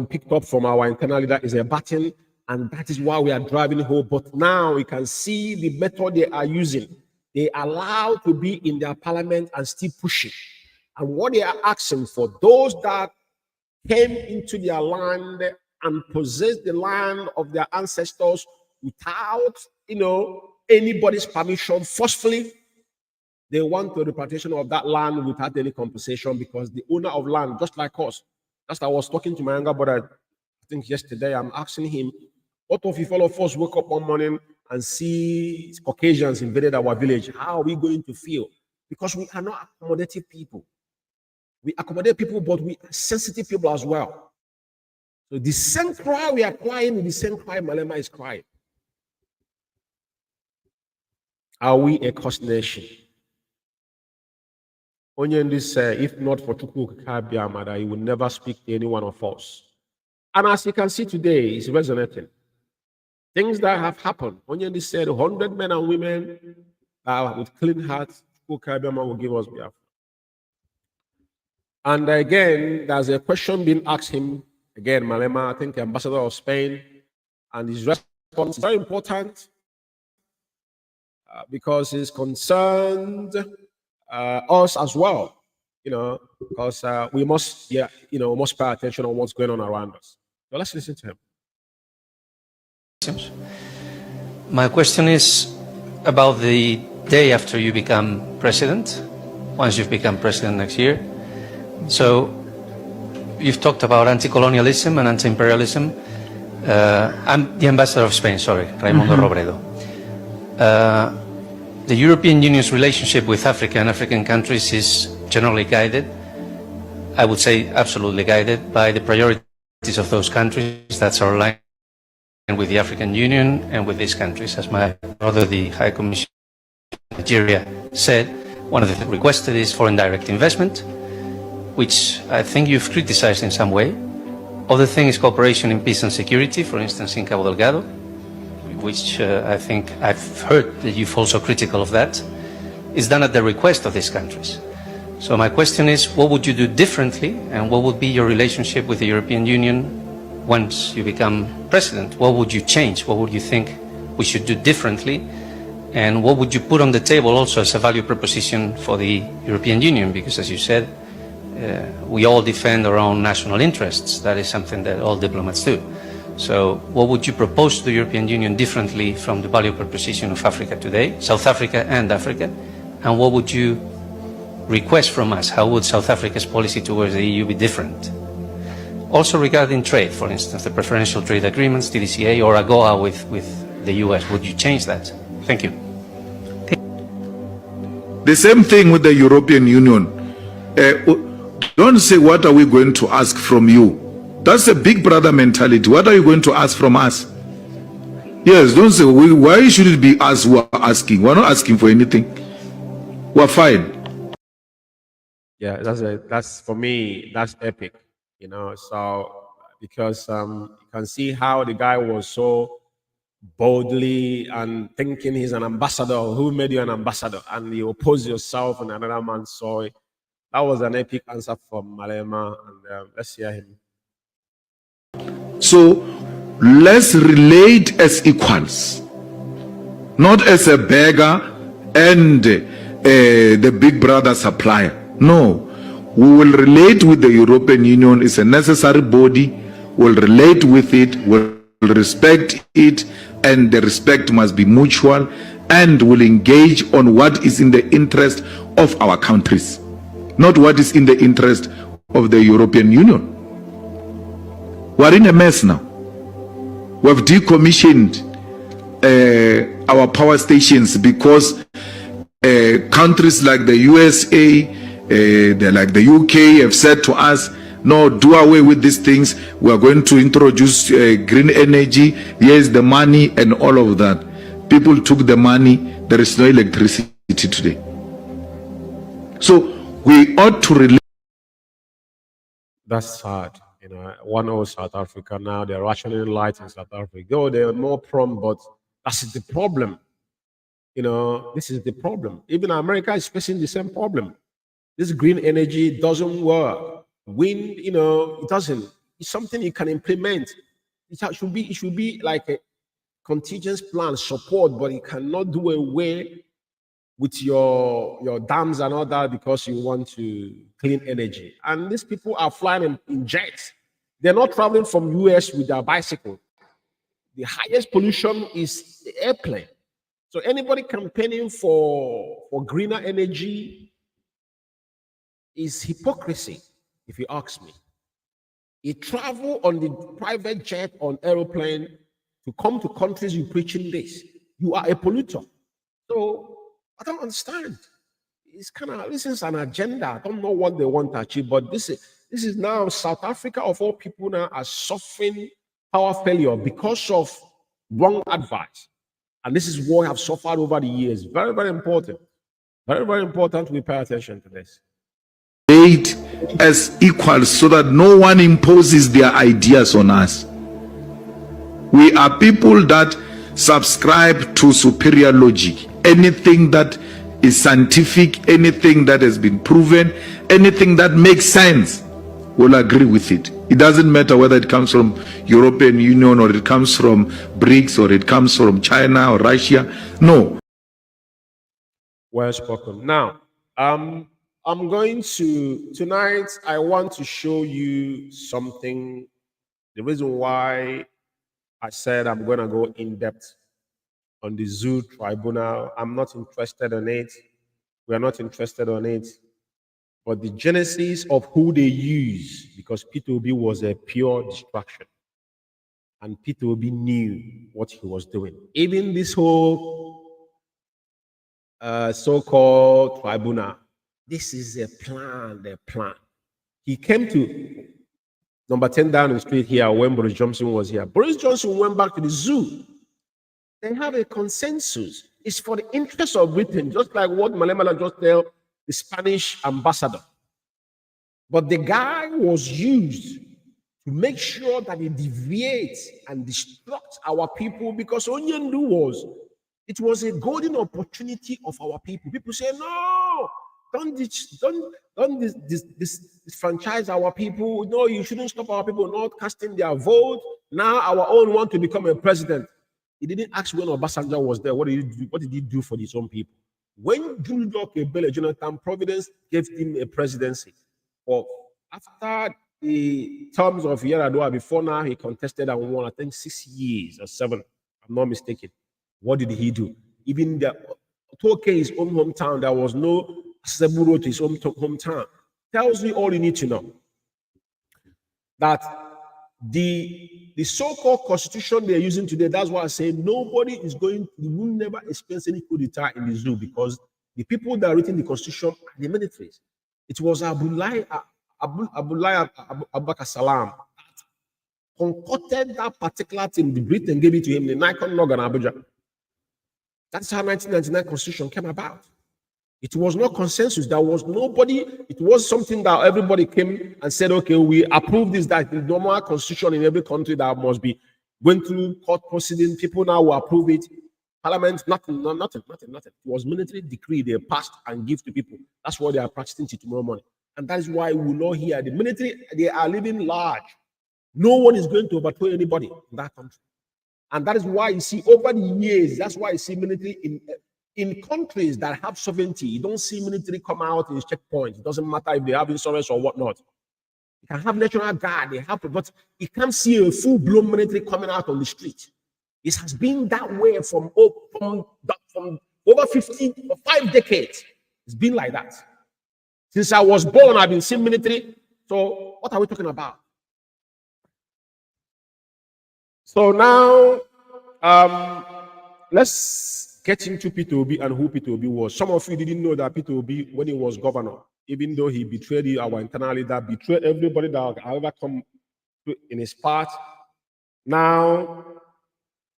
picked up from our internal leader is a button, and that is why we are driving home. But now we can see the method they are using. They are allowed to be in their parliament and still pushing. And what they are asking for, those that came into their land and possessed the land of their ancestors without, anybody's permission, forcefully, they want the repatriation of that land without any compensation, because the owner of land, just like us, I was talking to my younger brother, I think yesterday, I'm asking him, what if all of us wake up one morning and see Caucasians invaded our village? How are we going to feel? Because we are not accommodative people. We accommodate people, but we are sensitive people as well. So the same cry we are crying, the same cry Malema is crying. Are we a cursed nation? Onyendi said, if not for Chukwu Kabiamada, he would never speak to any one of us. And as you can see today, it's resonating. Things that have happened. Onyendi said, 100 men and women with clean hearts, Chukwu Kabiamada will give us Biafra. And again, there's a question being asked him, again, Malema, I think the ambassador of Spain, and his response is very important because it's concerned us as well, because we must, must pay attention on what's going on around us. So let's listen to him. My question is about the day after you become president, once you've become president next year. So you've talked about anti-colonialism and anti-imperialism. I'm the ambassador of Spain, sorry, Raimundo Robredo. The European Union's relationship with Africa and African countries is generally guided, I would say absolutely guided, by the priorities of those countries. That's our line with the African Union and with these countries. As my brother, the High Commissioner of Nigeria, said, one of the things requested is foreign direct investment, which I think you've criticized in some way. Other thing is cooperation in peace and security, for instance, in Cabo Delgado, which I think I've heard that you've also critical of that, is done at the request of these countries. So my question is, what would you do differently, and what would be your relationship with the European Union once you become president? What would you change? What would you think we should do differently? And what would you put on the table also as a value proposition for the European Union? Because as you said, we all defend our own national interests. That is something that all diplomats do. So what would you propose to the European Union differently from the value proposition of Africa today, South Africa and Africa? And what would you request from us? How would South Africa's policy towards the EU be different? Also regarding trade, for instance, the preferential trade agreements, TDCA or AGOA with the US, would you change that? Thank you. The same thing with the European Union. Don't say, what are we going to ask from you? That's a big brother mentality. What are you going to ask from us? Yes, don't say, why should it be us who are asking? We're not asking for anything. We're fine. Yeah, that's for me, that's epic, so because you can see how the guy was so boldly and thinking he's an ambassador. Who made you an ambassador? And you oppose yourself and another man saw it. That was an epic answer from Malema, and let's hear him. So let's relate as equals, not as a beggar and the big brother supplier. No, we will relate with the European Union. It's a necessary body. We'll relate with it, we'll respect it, and the respect must be mutual, and will engage on what is in the interest of our countries, not what is in the interest of the European Union. We're in a mess now. We've decommissioned our power stations because countries like the USA, like the UK have said to us, no, do away with these things. We are going to introduce green energy. Here's the money and all of that. People took the money. There is no electricity today. So we ought to relate. That's sad. One over South Africa now, they're rationing lights in South Africa. Though they're more prompt, but that's the problem. This is the problem. Even America is facing the same problem. This green energy doesn't work. Wind, it doesn't. It's something you can implement. It should be like a contingent plan support, but it cannot do away with your dams and all that because you want to clean energy. And these people are flying in jets. They're not traveling from US with their bicycle. The highest pollution is the airplane. So anybody campaigning for greener energy is hypocrisy, if you ask me. You travel on the private jet, on aeroplane, to come to countries you preaching this. You are a polluter. So I don't understand. It's kind of, this is an agenda. I don't know what they want to achieve, but this is now South Africa of all people now are suffering power failure because of wrong advice. And this is what have suffered over the years. Very, very important. Very, very important we pay attention to this. As equals so that no one imposes their ideas on us. We are people that subscribe to superior logic. Anything that is scientific, anything that has been proven, anything that makes sense, we'll agree with it. It doesn't matter whether it comes from European Union or it comes from BRICS or it comes from China or Russia. No. Well spoken. Now, I'm going to, tonight, I want to show you something. The reason why I said I'm going to go in depth on the zoo tribunal, I'm not interested in it. We are not interested in it. But the genesis of who they use, because P2B was a pure distraction. And P2B knew what he was doing. Even this whole so-called tribunal, this is a plan, their plan. He came to number 10 down the street here when Boris Johnson was here. Boris Johnson went back to the zoo. They have a consensus. It's for the interest of Britain, just like what Malemala just told the Spanish ambassador. But the guy was used to make sure that he deviates and destructs our people, because Onyendu it was a golden opportunity of our people. People say, no, don't disfranchise our people. No, you shouldn't stop our people not casting their vote. Now our own want to become a president. He didn't ask when Obasanjo was there. What did he do for his own people? When Goodluck Ebele Jonathan Providence gave him a presidency, or after the terms of Yar'Adua, before now he contested and won, I think 6 years or 7, I'm not mistaken. What did he do? Even the Toke, his own hometown, there was no Seburo to his own hometown. Tells you all you need to know. That the so-called constitution they're using today, that's why I say nobody is going, you will never experience any coup d'etat in the zoo, because the people that are written the constitution are the militaries. It was Abulai Abubakar Salam concocted that particular thing. The Britain gave it to him, the Nikon log and Abuja. That's how 1999 constitution came about. It was not consensus. There was nobody. It was something that everybody came and said, okay, we approve this, that the normal constitution in every country that must be going through court proceeding. People now will approve it. Parliament, nothing. It was military decree they passed and give to people. That's what they are practicing till tomorrow morning. And that is why we know here, the military, they are living large. No one is going to overthrow anybody in that country. And that is why you see over the years, that's why you see military in countries that have sovereignty. You don't see military come out in checkpoints. It doesn't matter if they have insurance or whatnot. You can have national guard, they have, but you can't see a full-blown military coming out on the street. It has been that way from over 5 decades. It's been like that. Since I was born, I've been seeing military. So what are we talking about? So now, let's get into P2B and who P2B was. Some of you didn't know that P2B, when he was governor, even though he betrayed our internal leader, betrayed everybody that ever come in his path. Now,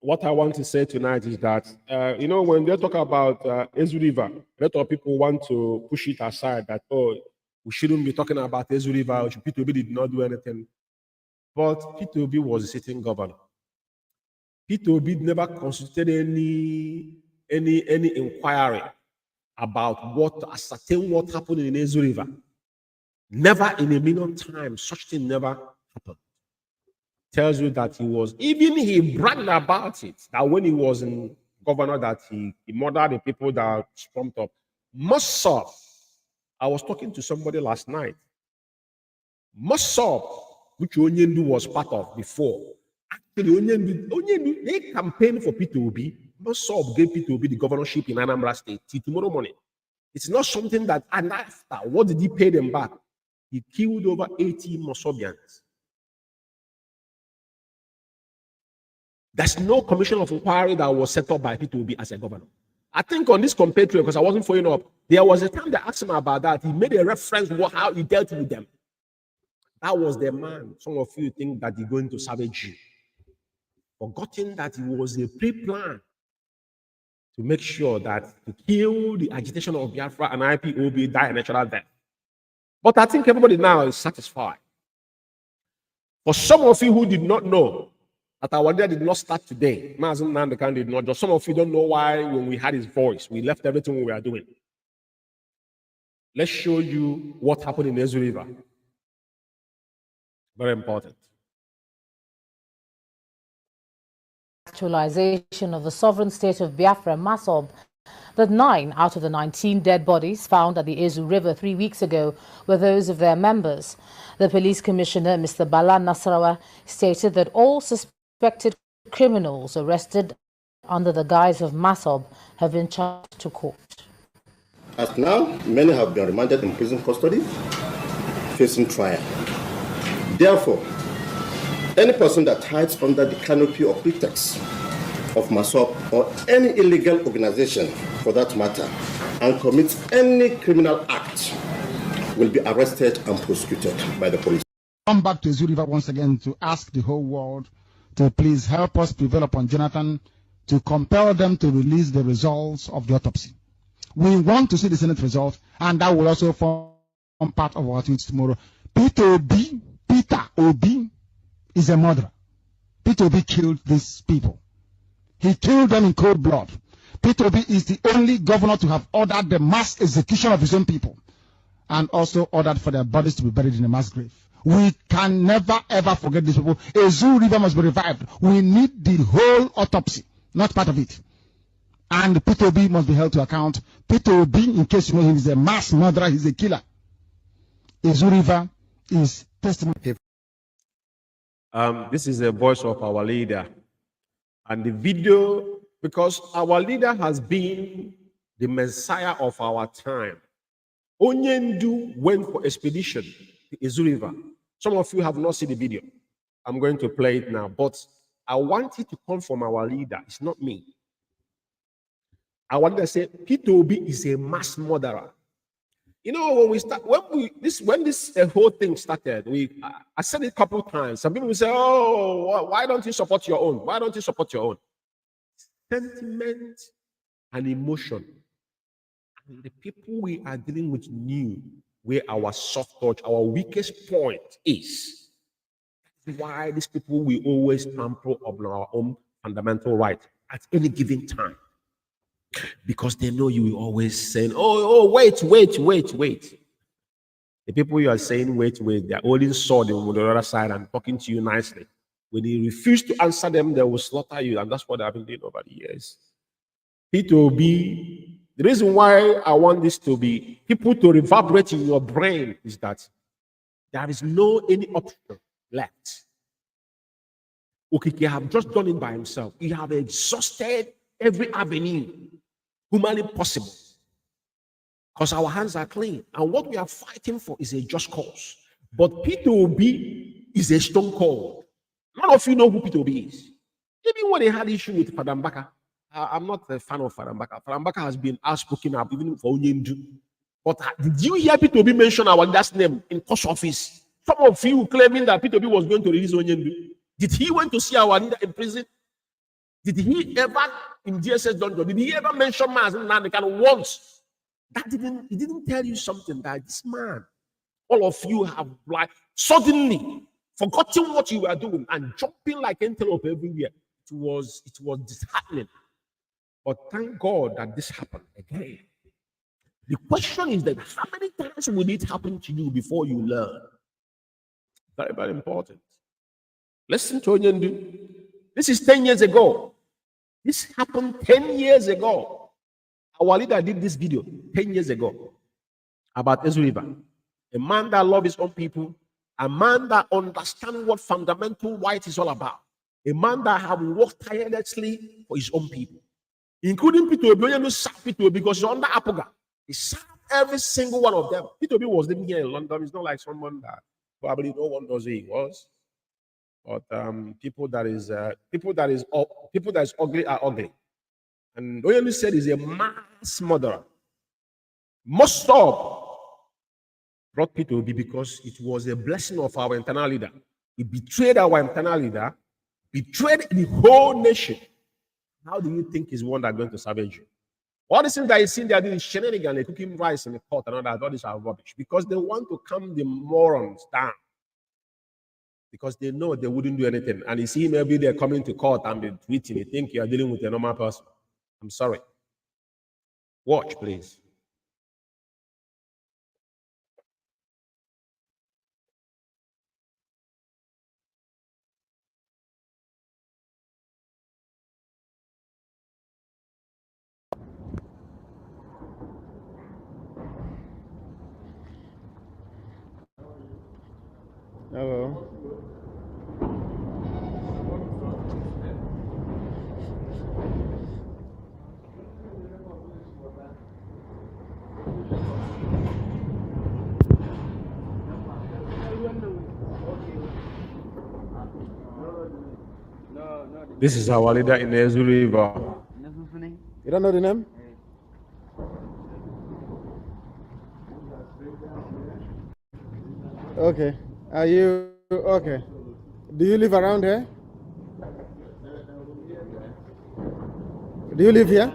what I want to say tonight is that, when they talk about Ezu River, a lot of people want to push it aside that, oh, we shouldn't be talking about Ezu River, P2B did not do anything. But P2B was a sitting governor. P2B never constituted any inquiry about ascertain what happened in Ezu River. Never in a million times, such thing never happened. Tells you that he bragged about it, that when he was in governor that he murdered the people that swarmed up. Mossop, I was talking to somebody last night. Mossop, which Onyendu was part of before. Actually, Onyendu, they campaigned for P2B. Mossop gave P2B the governorship in Anambra State till tomorrow morning. It's not something that, and after, what did he pay them back? He killed over 80 Mossobians. There's no commission of inquiry that was set up by P2B as a governor. I think on this compatriot, because I wasn't following up, there was a time they asked him about that. He made a reference to how he dealt with them. That was the man. Some of you think that he's going to savage you. Forgetting that it was a pre-plan to make sure that to kill the agitation of Biafra and IPOB die a natural death. But I think everybody now is satisfied. For some of you who did not know that our leader did not start today, Mazi Umeh did not. Just some of you don't know why when we had his voice, we left everything we were doing. Let's show you what happened in Ezu River. Very important. Actualization of the sovereign state of Biafra, Masob, that 9 out of the 19 dead bodies found at the Ezu River 3 weeks ago were those of their members. The police commissioner, Mr. Bala Nasarawa, stated that all suspected criminals arrested under the guise of Masob have been charged to court. As now, many have been remanded in prison custody, facing trial. Therefore, any person that hides under the canopy or pretext of Masob or any illegal organization for that matter and commits any criminal act will be arrested and prosecuted by the police. Come back to Ezu River once again to ask the whole world to please help us prevail upon Jonathan to compel them to release the results of the autopsy. We want to see the Senate result, and that will also form part of our tweets tomorrow. Peter Obi is a murderer. Peter Obi killed these people. He killed them in cold blood. Peter Obi is the only governor to have ordered the mass execution of his own people and also ordered for their bodies to be buried in a mass grave. We can never ever forget these people. Ezu River must be revived. We need the whole autopsy, not part of it. And Peter Obi must be held to account. Peter Obi, in case you know him, is a mass murderer. He's a killer. Ezu River is testimony. This is the voice of our leader. And the video, because our leader has been the messiah of our time. Onyendu went for expedition to Ezu River. Some of you have not seen the video. I'm going to play it now, but I want it to come from our leader. It's not me. Our leader said, Peter Obi is a mass murderer. You know, when this whole thing started, I said it a couple of times. Some people will say, "Oh, why don't you support your own? Why don't you support your own?" Sentiment and emotion, and the people we are dealing with knew where our soft touch, our weakest point is. That's why these people will always trample on our own fundamental right at any given time. Because they know you will always saying, wait. The people you are saying, wait, they're holding sword on the other side and talking to you nicely. When you refuse to answer them, they will slaughter you. And that's what I've been doing over the years. It will be, the reason why I want this to be, people to reverberate in your brain is that there is no any option left. Okike have just done it by himself. He have exhausted every avenue humanly possible, because our hands are clean, and what we are fighting for is a just cause. But Peter Obi is a stone cold. None of you know who Peter Obi is. Even when they had issue with Fadambaka, I'm not a fan of Fadambaka. Fadambaka has been outspoken up even for Onyendu. But did you hear Peter Obi mention our last name in course office? Some of you claiming that Peter Obi was going to release Onyendu. Did he went to see our leader in prison? Did he ever in DSS dungeon? Did he ever mention Mazi Umeh once? He didn't tell you something that this man, all of you have like suddenly forgotten what you were doing and jumping like antelope everywhere. It was disheartening. But thank God that this happened again. The question is that how many times will it happen to you before you learn? Very, very important. Listen to Onyendu. This is 10 years ago. This happened 10 years ago. Our leader did this video 10 years ago about Ezu River. A man that loves his own people, a man that understands what fundamental right is all about, a man that have worked tirelessly for his own people, including P2B, who served P2B because he's under Apoga. He served every single one of them. P2B was living here in London. It's not like someone that probably no one knows who he was. But people that is ugly are ugly. And Oyemi said he's a mass murderer. Most of brought P2B because it was a blessing of our internal leader. He betrayed our internal leader, betrayed the whole nation. How do you think he's the one that's going to savage you? All the things that he's seen there doing shenanigans, they cooking rice in the pot and all that, all these are rubbish because they want to calm the morons down. Because they know they wouldn't do anything. And you see him every day coming to court and be tweeting, you think you're dealing with a normal person. I'm sorry. Watch, please. Hello. This is our leader in Ezu River. You don't know the name? Okay. Are you okay? Do you live around here? Do you live here?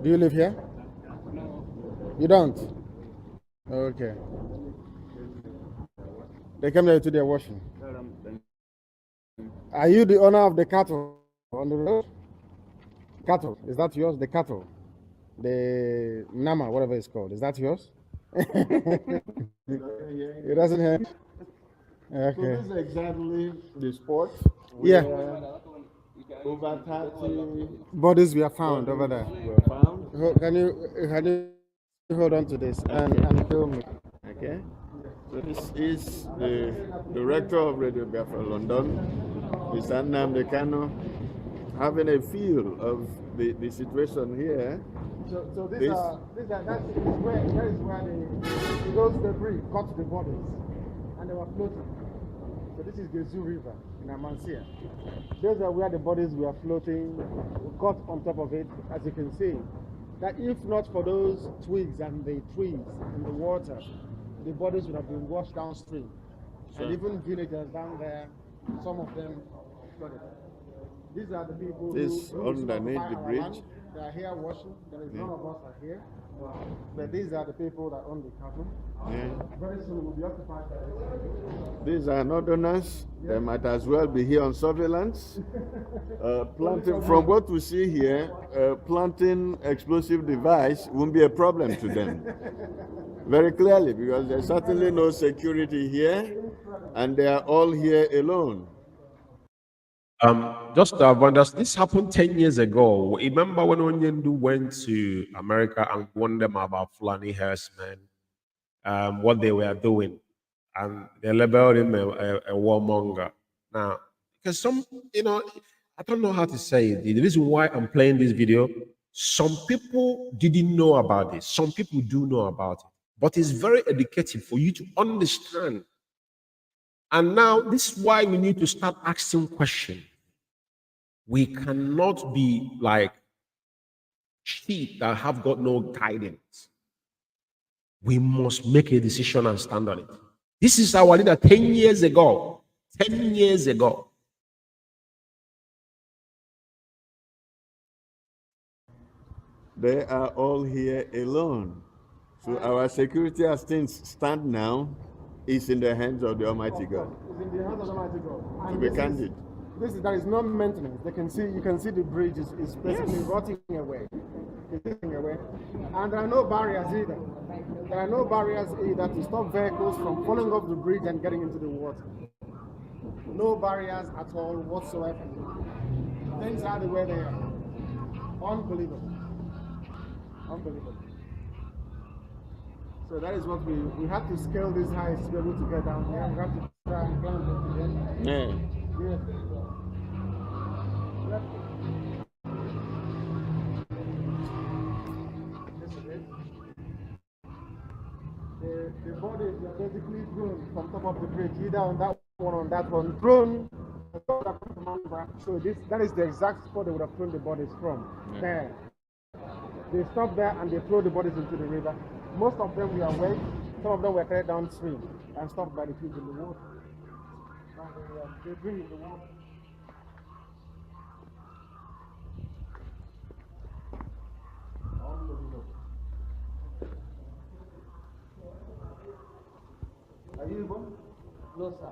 Do you live here? You don't? Okay. They came there to their washing. Are you the owner of the cattle on the road? Cattle, is that yours? The cattle? The Nama, whatever it's called, is that yours? It doesn't have. Okay. So this is exactly the spot. Yeah. Over 30 bodies were found over there. were found. Can you hold on to this and film me? Okay. So this is the director of Radio Biafra London, Mr. Nnamdi Kanu, having a feel of the situation here. So this is where those debris caught the bodies and they were floating. So this is the Zoo River in Amansia. Those are where the bodies were floating, caught on top of it, as you can see. That if not for those twigs and the trees in the water, the bodies would have been washed downstream. Sure. And even villagers down there, some of them flooded. These are the people who underneath the bridge. They are here washing. There is none of us are here. But these are the people that own the cattle. Yeah. Very soon we'll be occupied by These are northerners. Yeah. They might as well be here on surveillance. Planting, from what we see here, planting explosive device won't be a problem to them. Very clearly, because there's certainly no security here, and they are all here alone. Just to understand, this happened 10 years ago. Remember when Onyendu went to America and warned them about Fulani herdsmen, what they were doing, and they labeled him a warmonger. Now, because some, I don't know how to say it. The reason why I'm playing this video, some people didn't know about this. Some people do know about it. But it's very educative for you to understand. And now, this is why we need to start asking questions. We cannot be like sheep that have got no guidance. We must make a decision and stand on it. This is our leader 10 years ago. 10 years ago. They are all here alone. So our security as things stand now is in the hands of the Almighty God. It's in the hands of the Almighty God. To be candid. There is no maintenance. You can see the bridge is basically rotting away. And there are no barriers either. There are no barriers either to stop vehicles from falling off the bridge and getting into the water. No barriers at all whatsoever. Things are the way they are. Unbelievable. Unbelievable. So that is what we have to scale these heights to be able to get down here. We have to try and climb it again. Yeah. Yeah. This is it. The bodies are basically thrown from top of the bridge, either on that one or on that one, thrown. So that is the exact spot they would have thrown the bodies from. Yeah. There. They stop there and they throw the bodies into the river. Most of them were wet. Some of them were carried downstream and stopped by the kids in the water. And they bring in the water. Are you Igbo? No, sir.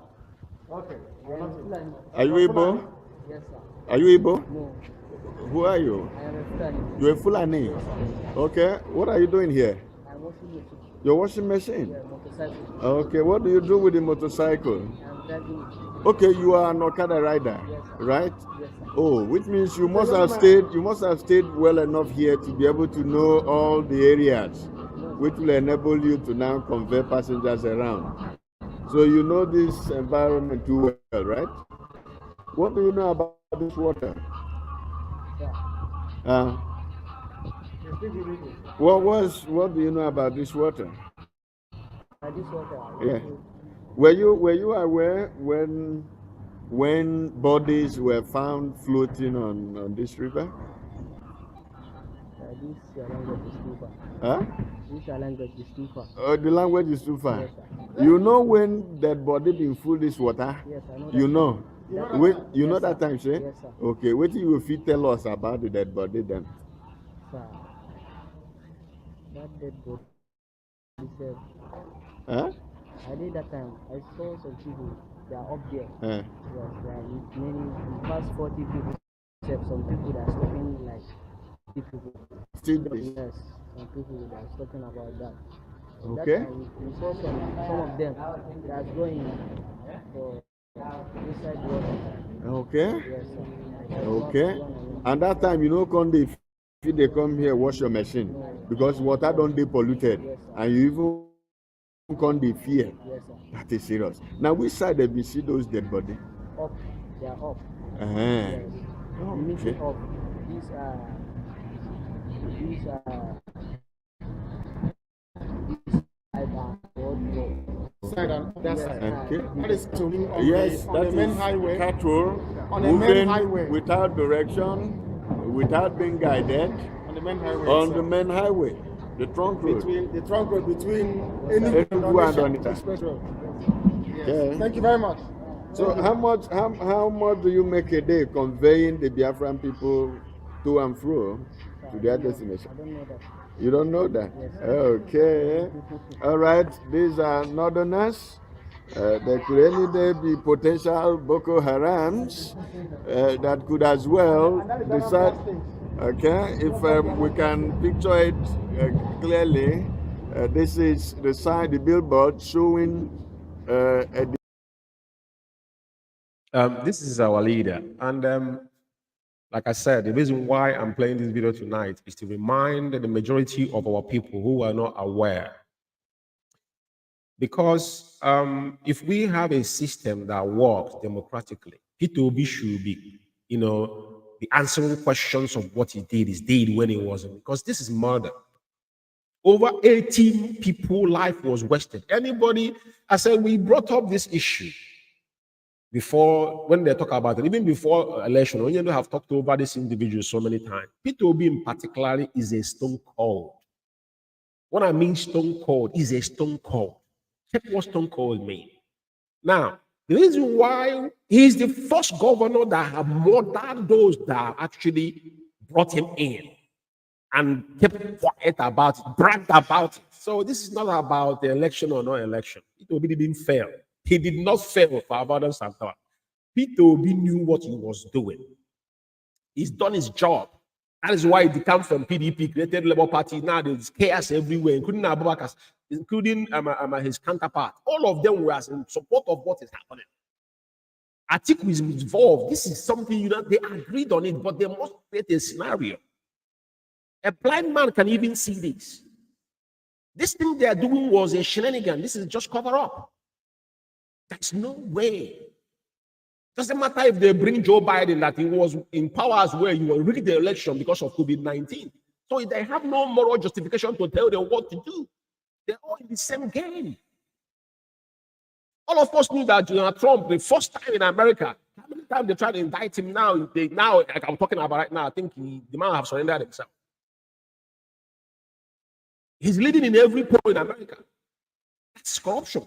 Okay. Are you Igbo? Yes, sir. Are you Igbo? No. Who are you? I am a Fulani. You're a Fulani? Okay. What are you doing here? I'm washing machine. Your washing machine? Yeah, motorcycle. Okay. What do you do with the motorcycle? I'm driving it. Okay, you are an Okada rider, Yes, sir. right? Yes, sir. Oh, which means you must have stayed well enough here to be able to know all the areas, which will enable you to now convey passengers around. So you know this environment too well, right? What do you know about this water? Yeah. What do you know about this water? This water. Yeah. Were you aware when bodies were found floating on this river? This language is too far. Huh? This language is too far. Oh, the language is too far. Yes, sir. You know when that body been full this water? Yes, I know that. You know. You know Yes, that sir. time, sir? Yes, sir. Okay, what do you fit tell us about the dead body then? Sir, that dead body said, Huh? I did that time. I saw some people. They are up there. Huh? Yes, they are with many, past 40 people. Except some people that are talking like 50 people. Still this? Yes, some people that are talking about that. Okay. That time we saw some of them that's going for inside water. Okay. Yes, sir. Okay. And that time, you know, if they come here, wash your machine because water don't be polluted, Yes, and you even can't be fear. Yes, sir. That is serious. Now, which side have you see those dead body? Up, they are up. Uh-huh. Yes. Oh, Meeting okay. up. These are Side on that side. Okay. That is to me on Yes, the that main is highway. cattle On the main moving highway. without direction, without being guided On the main highway. on itself. the main highway, the trunk road. Between the trunk road between Enugu and Onitsha Onitsha. Express Road. Yes. Okay. Thank you very much. So how much do you make a day conveying the Biafran people to and fro to their destination? I don't know that. You don't know that? Yes, Okay. All right. These are northerners. There could any day be potential Boko Harams that could as well decide. Okay, if we can picture it clearly, this is the sign, the billboard showing This is our leader. And like I said, the reason why I'm playing this video tonight is to remind the majority of our people who are not aware. Because if we have a system that works democratically, P2B should be, the answering questions of what he did when he wasn't. Because this is murder. Over 18 people's life was wasted. Anybody, I said, we brought up this issue before, when they talk about it, even before election, when you have talked over this individual so many times. P2B in particular is a stone cold. What I mean stone cold is a stone cold. Check what stone cold means. Now, the reason why he's the first governor that have murdered those that actually brought him in and kept quiet about it, bragged about it. So this is not about the election or no election. P2B didn't fail. He did not fail for abundance and power. P2B knew what he was doing. He's done his job. That is why he came from PDP, created Labour Party. Now there's chaos everywhere, including Abubakar, including his counterpart. All of them were in support of what is happening. Atiku is involved. This is something, you know, they agreed on it, but they must create a scenario. A blind man can even see this. This thing they are doing was a shenanigan. This is just cover up. There's no way. Doesn't matter if they bring Joe Biden that he was in power as well, you will rig the election because of COVID-19. So they have no moral justification to tell them what to do. They're all in the same game. All of us knew that Trump, the first time in America, how many times they tried to indict him now? Now, like I'm talking about right now, I think the man have surrendered himself. He's leading in every poll in America. That's corruption.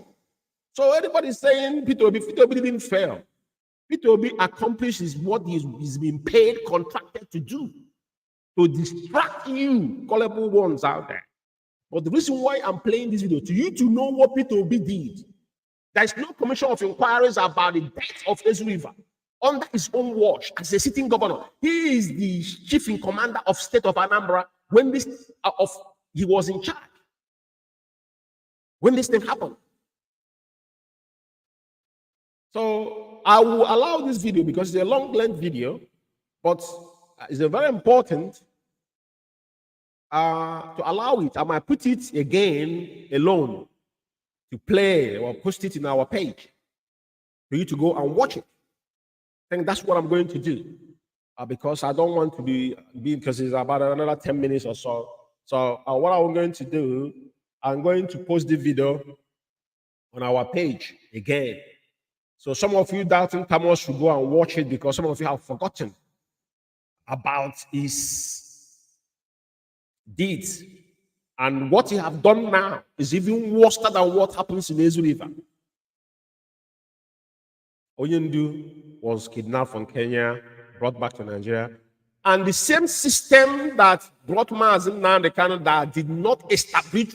So anybody saying Peter Obi didn't fail. Peter Obi accomplishes what he's been paid, contracted to do, to distract you, gullible ones out there. But the reason why I'm playing this video, to you to know what Peter Obi did. There is no commission of inquiries about the death of Ezu River under his own watch as a sitting governor. He is the chief in commander of state of Anambra when he was in charge. When this thing happened. So I will allow this video because it's a long-length video, but it's a very important to allow it. I might put it again alone to play or post it in our page for you to go and watch it. I think that's what I'm going to do because I don't want to be because it's about another 10 minutes or so. So what I'm going to do, I'm going to post the video on our page again. So some of you doubting Thomas should go and watch it because some of you have forgotten about his deeds. And what he have done now is even worse than what happens in Ezu River. Oyendu was kidnapped from Kenya, brought back to Nigeria. And the same system that brought Mazi Umeh Canada did not establish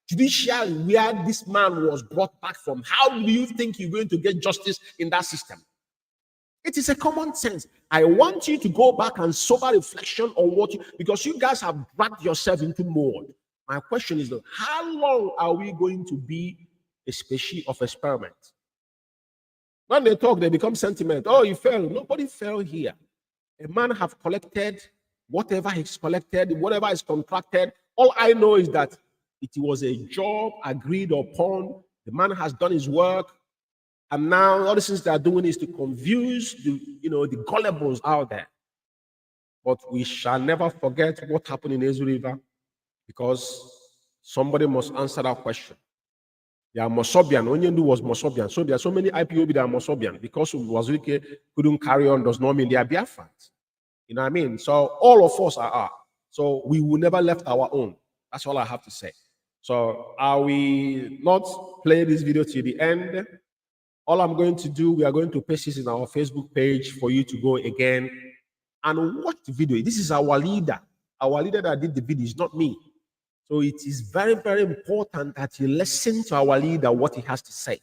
judicially where this man was brought back from. How do you think you're going to get justice in that system? It is a common sense. I want you to go back and sober reflection on because you guys have dragged yourself into mode. My question is, how long are we going to be a species of experiment? When they talk, they become sentiment. Oh, you fell. Nobody fell here. A man have collected whatever he's collected, whatever is contracted. All I know is that it was a job agreed upon. The man has done his work. And now all the things they are doing is to confuse the gullibles out there. But we shall never forget what happened in Ezu River. Because somebody must answer that question. They are Mosobian. Onyendu was Mosobian. So there are so many IPOB that are Mosobian. Because Wazirike couldn't carry on does not mean they are Biafrans. You know what I mean? So all of us are. So we will never left our own. That's all I have to say. So I will not play this video till the end. All I'm going to do, we are going to paste this in our Facebook page for you to go again and watch the video. This is our leader. Our leader that did the video is not me. So it is very, very important that you listen to our leader, what he has to say.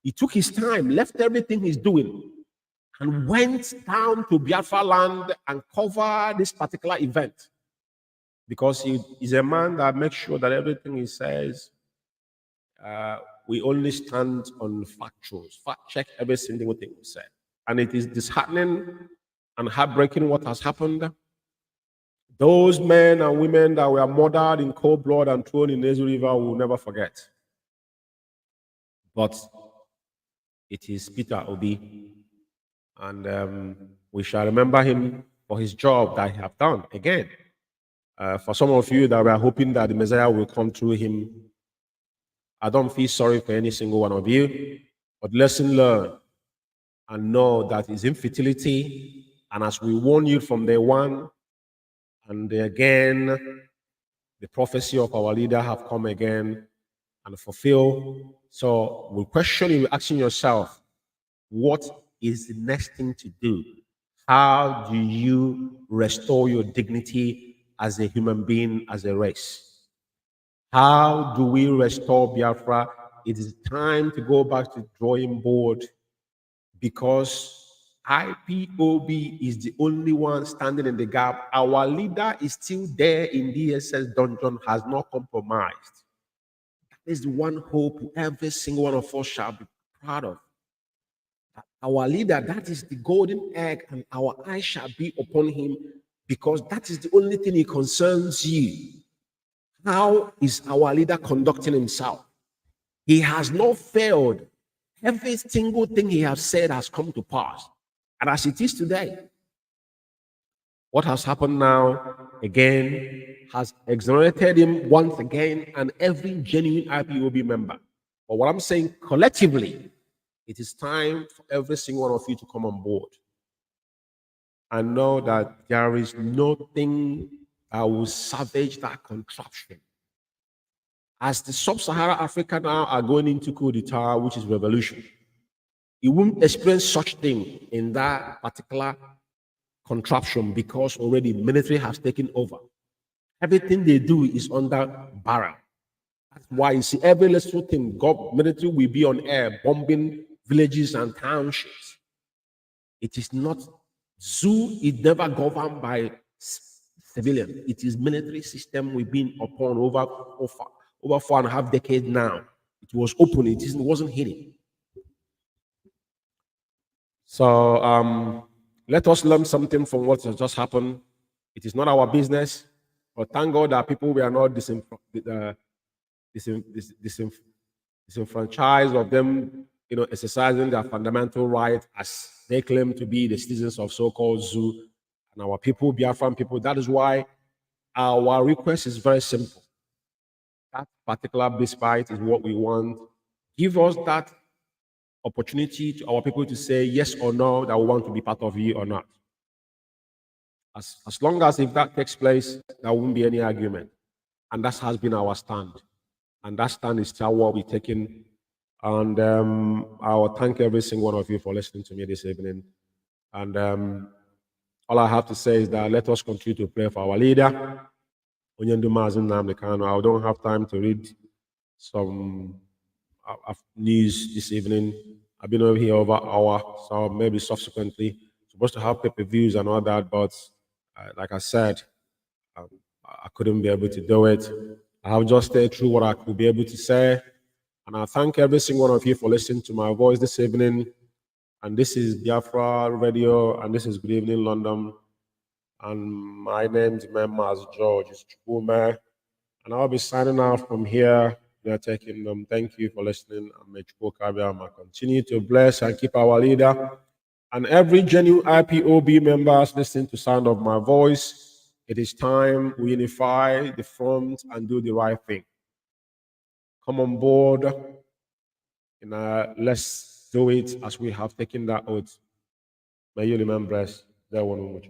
He took his time, left everything he's doing, and went down to Biafra land and covered this particular event. Because he is a man that makes sure that everything he says, we only stand on factuals, fact check every single thing we say. And it is disheartening and heartbreaking what has happened. Those men and women that were murdered in cold blood and thrown in Ezu River will never forget. But it is Peter Obi, and we shall remember him for his job that he have done. Again, for some of you that were hoping that the Messiah will come through him, I don't feel sorry for any single one of you, but lesson learned and know that his infertility, and as we warn you from day one, and again, the prophecy of our leader have come again and fulfilled. So we'll question you, asking yourself, what is the next thing to do? How do you restore your dignity as a human being, as a race? How do we restore Biafra? It is time to go back to the drawing board because IPOB is the only one standing in the gap. Our leader is still there in DSS dungeon, has not compromised. That is the one hope every single one of us shall be proud of. Our leader, that is the golden egg, and our eyes shall be upon him, because that is the only thing he concerns you. How is our leader conducting himself? He has not failed. Every single thing he has said has come to pass. And as it is today, what has happened now again has exonerated him once again and every genuine IPOB member. But what I'm saying collectively, it is time for every single one of you to come on board and know that there is nothing that will salvage that contraption. As the sub-Saharan Africa now are going into coup d'etat, which is revolution, you won't experience such thing in that particular contraption, because already military has taken over. Everything they do is under barrel. That's why you see every little thing, military will be on air bombing villages and townships. It is not zoo, it never governed by civilian. It is military system we've been upon over 4.5 decades now. It was open, it wasn't hidden. So let us learn something from what has just happened. It is not our business, but thank God that people were not disenfranchised of them, exercising their fundamental right as they claim to be the citizens of so-called zoo and our people, Biafran people. That is why our request is very simple. That particular respite is what we want. Give us that opportunity to our people to say yes or no, that we want to be part of you or not. As long as if that takes place, there won't be any argument. And that has been our stand. And that stand is still what we're taking. And I will thank every single one of you for listening to me this evening. And all I have to say is that let us continue to pray for our leader, Onyendu Mazi Umeh. I don't have time to read some news this evening. I've been over here over an hour, so maybe subsequently supposed to have pay-per-views and all that, but like I said, I couldn't be able to do it. I have just stayed through what I could be able to say, and I thank every single one of you for listening to my voice this evening. And this is Biafra Radio, and this is Good Evening London. And my name is Mazi Umeh, and I'll be signing out from here. We are taking them. Thank you for listening. And may Chukwu continue to bless and keep our leader and every genuine IPOB members listening to sound of my voice. It is time we unify the front and do the right thing. Come on board, and let's do it as we have taken that oath. May you remain blessed. There one much.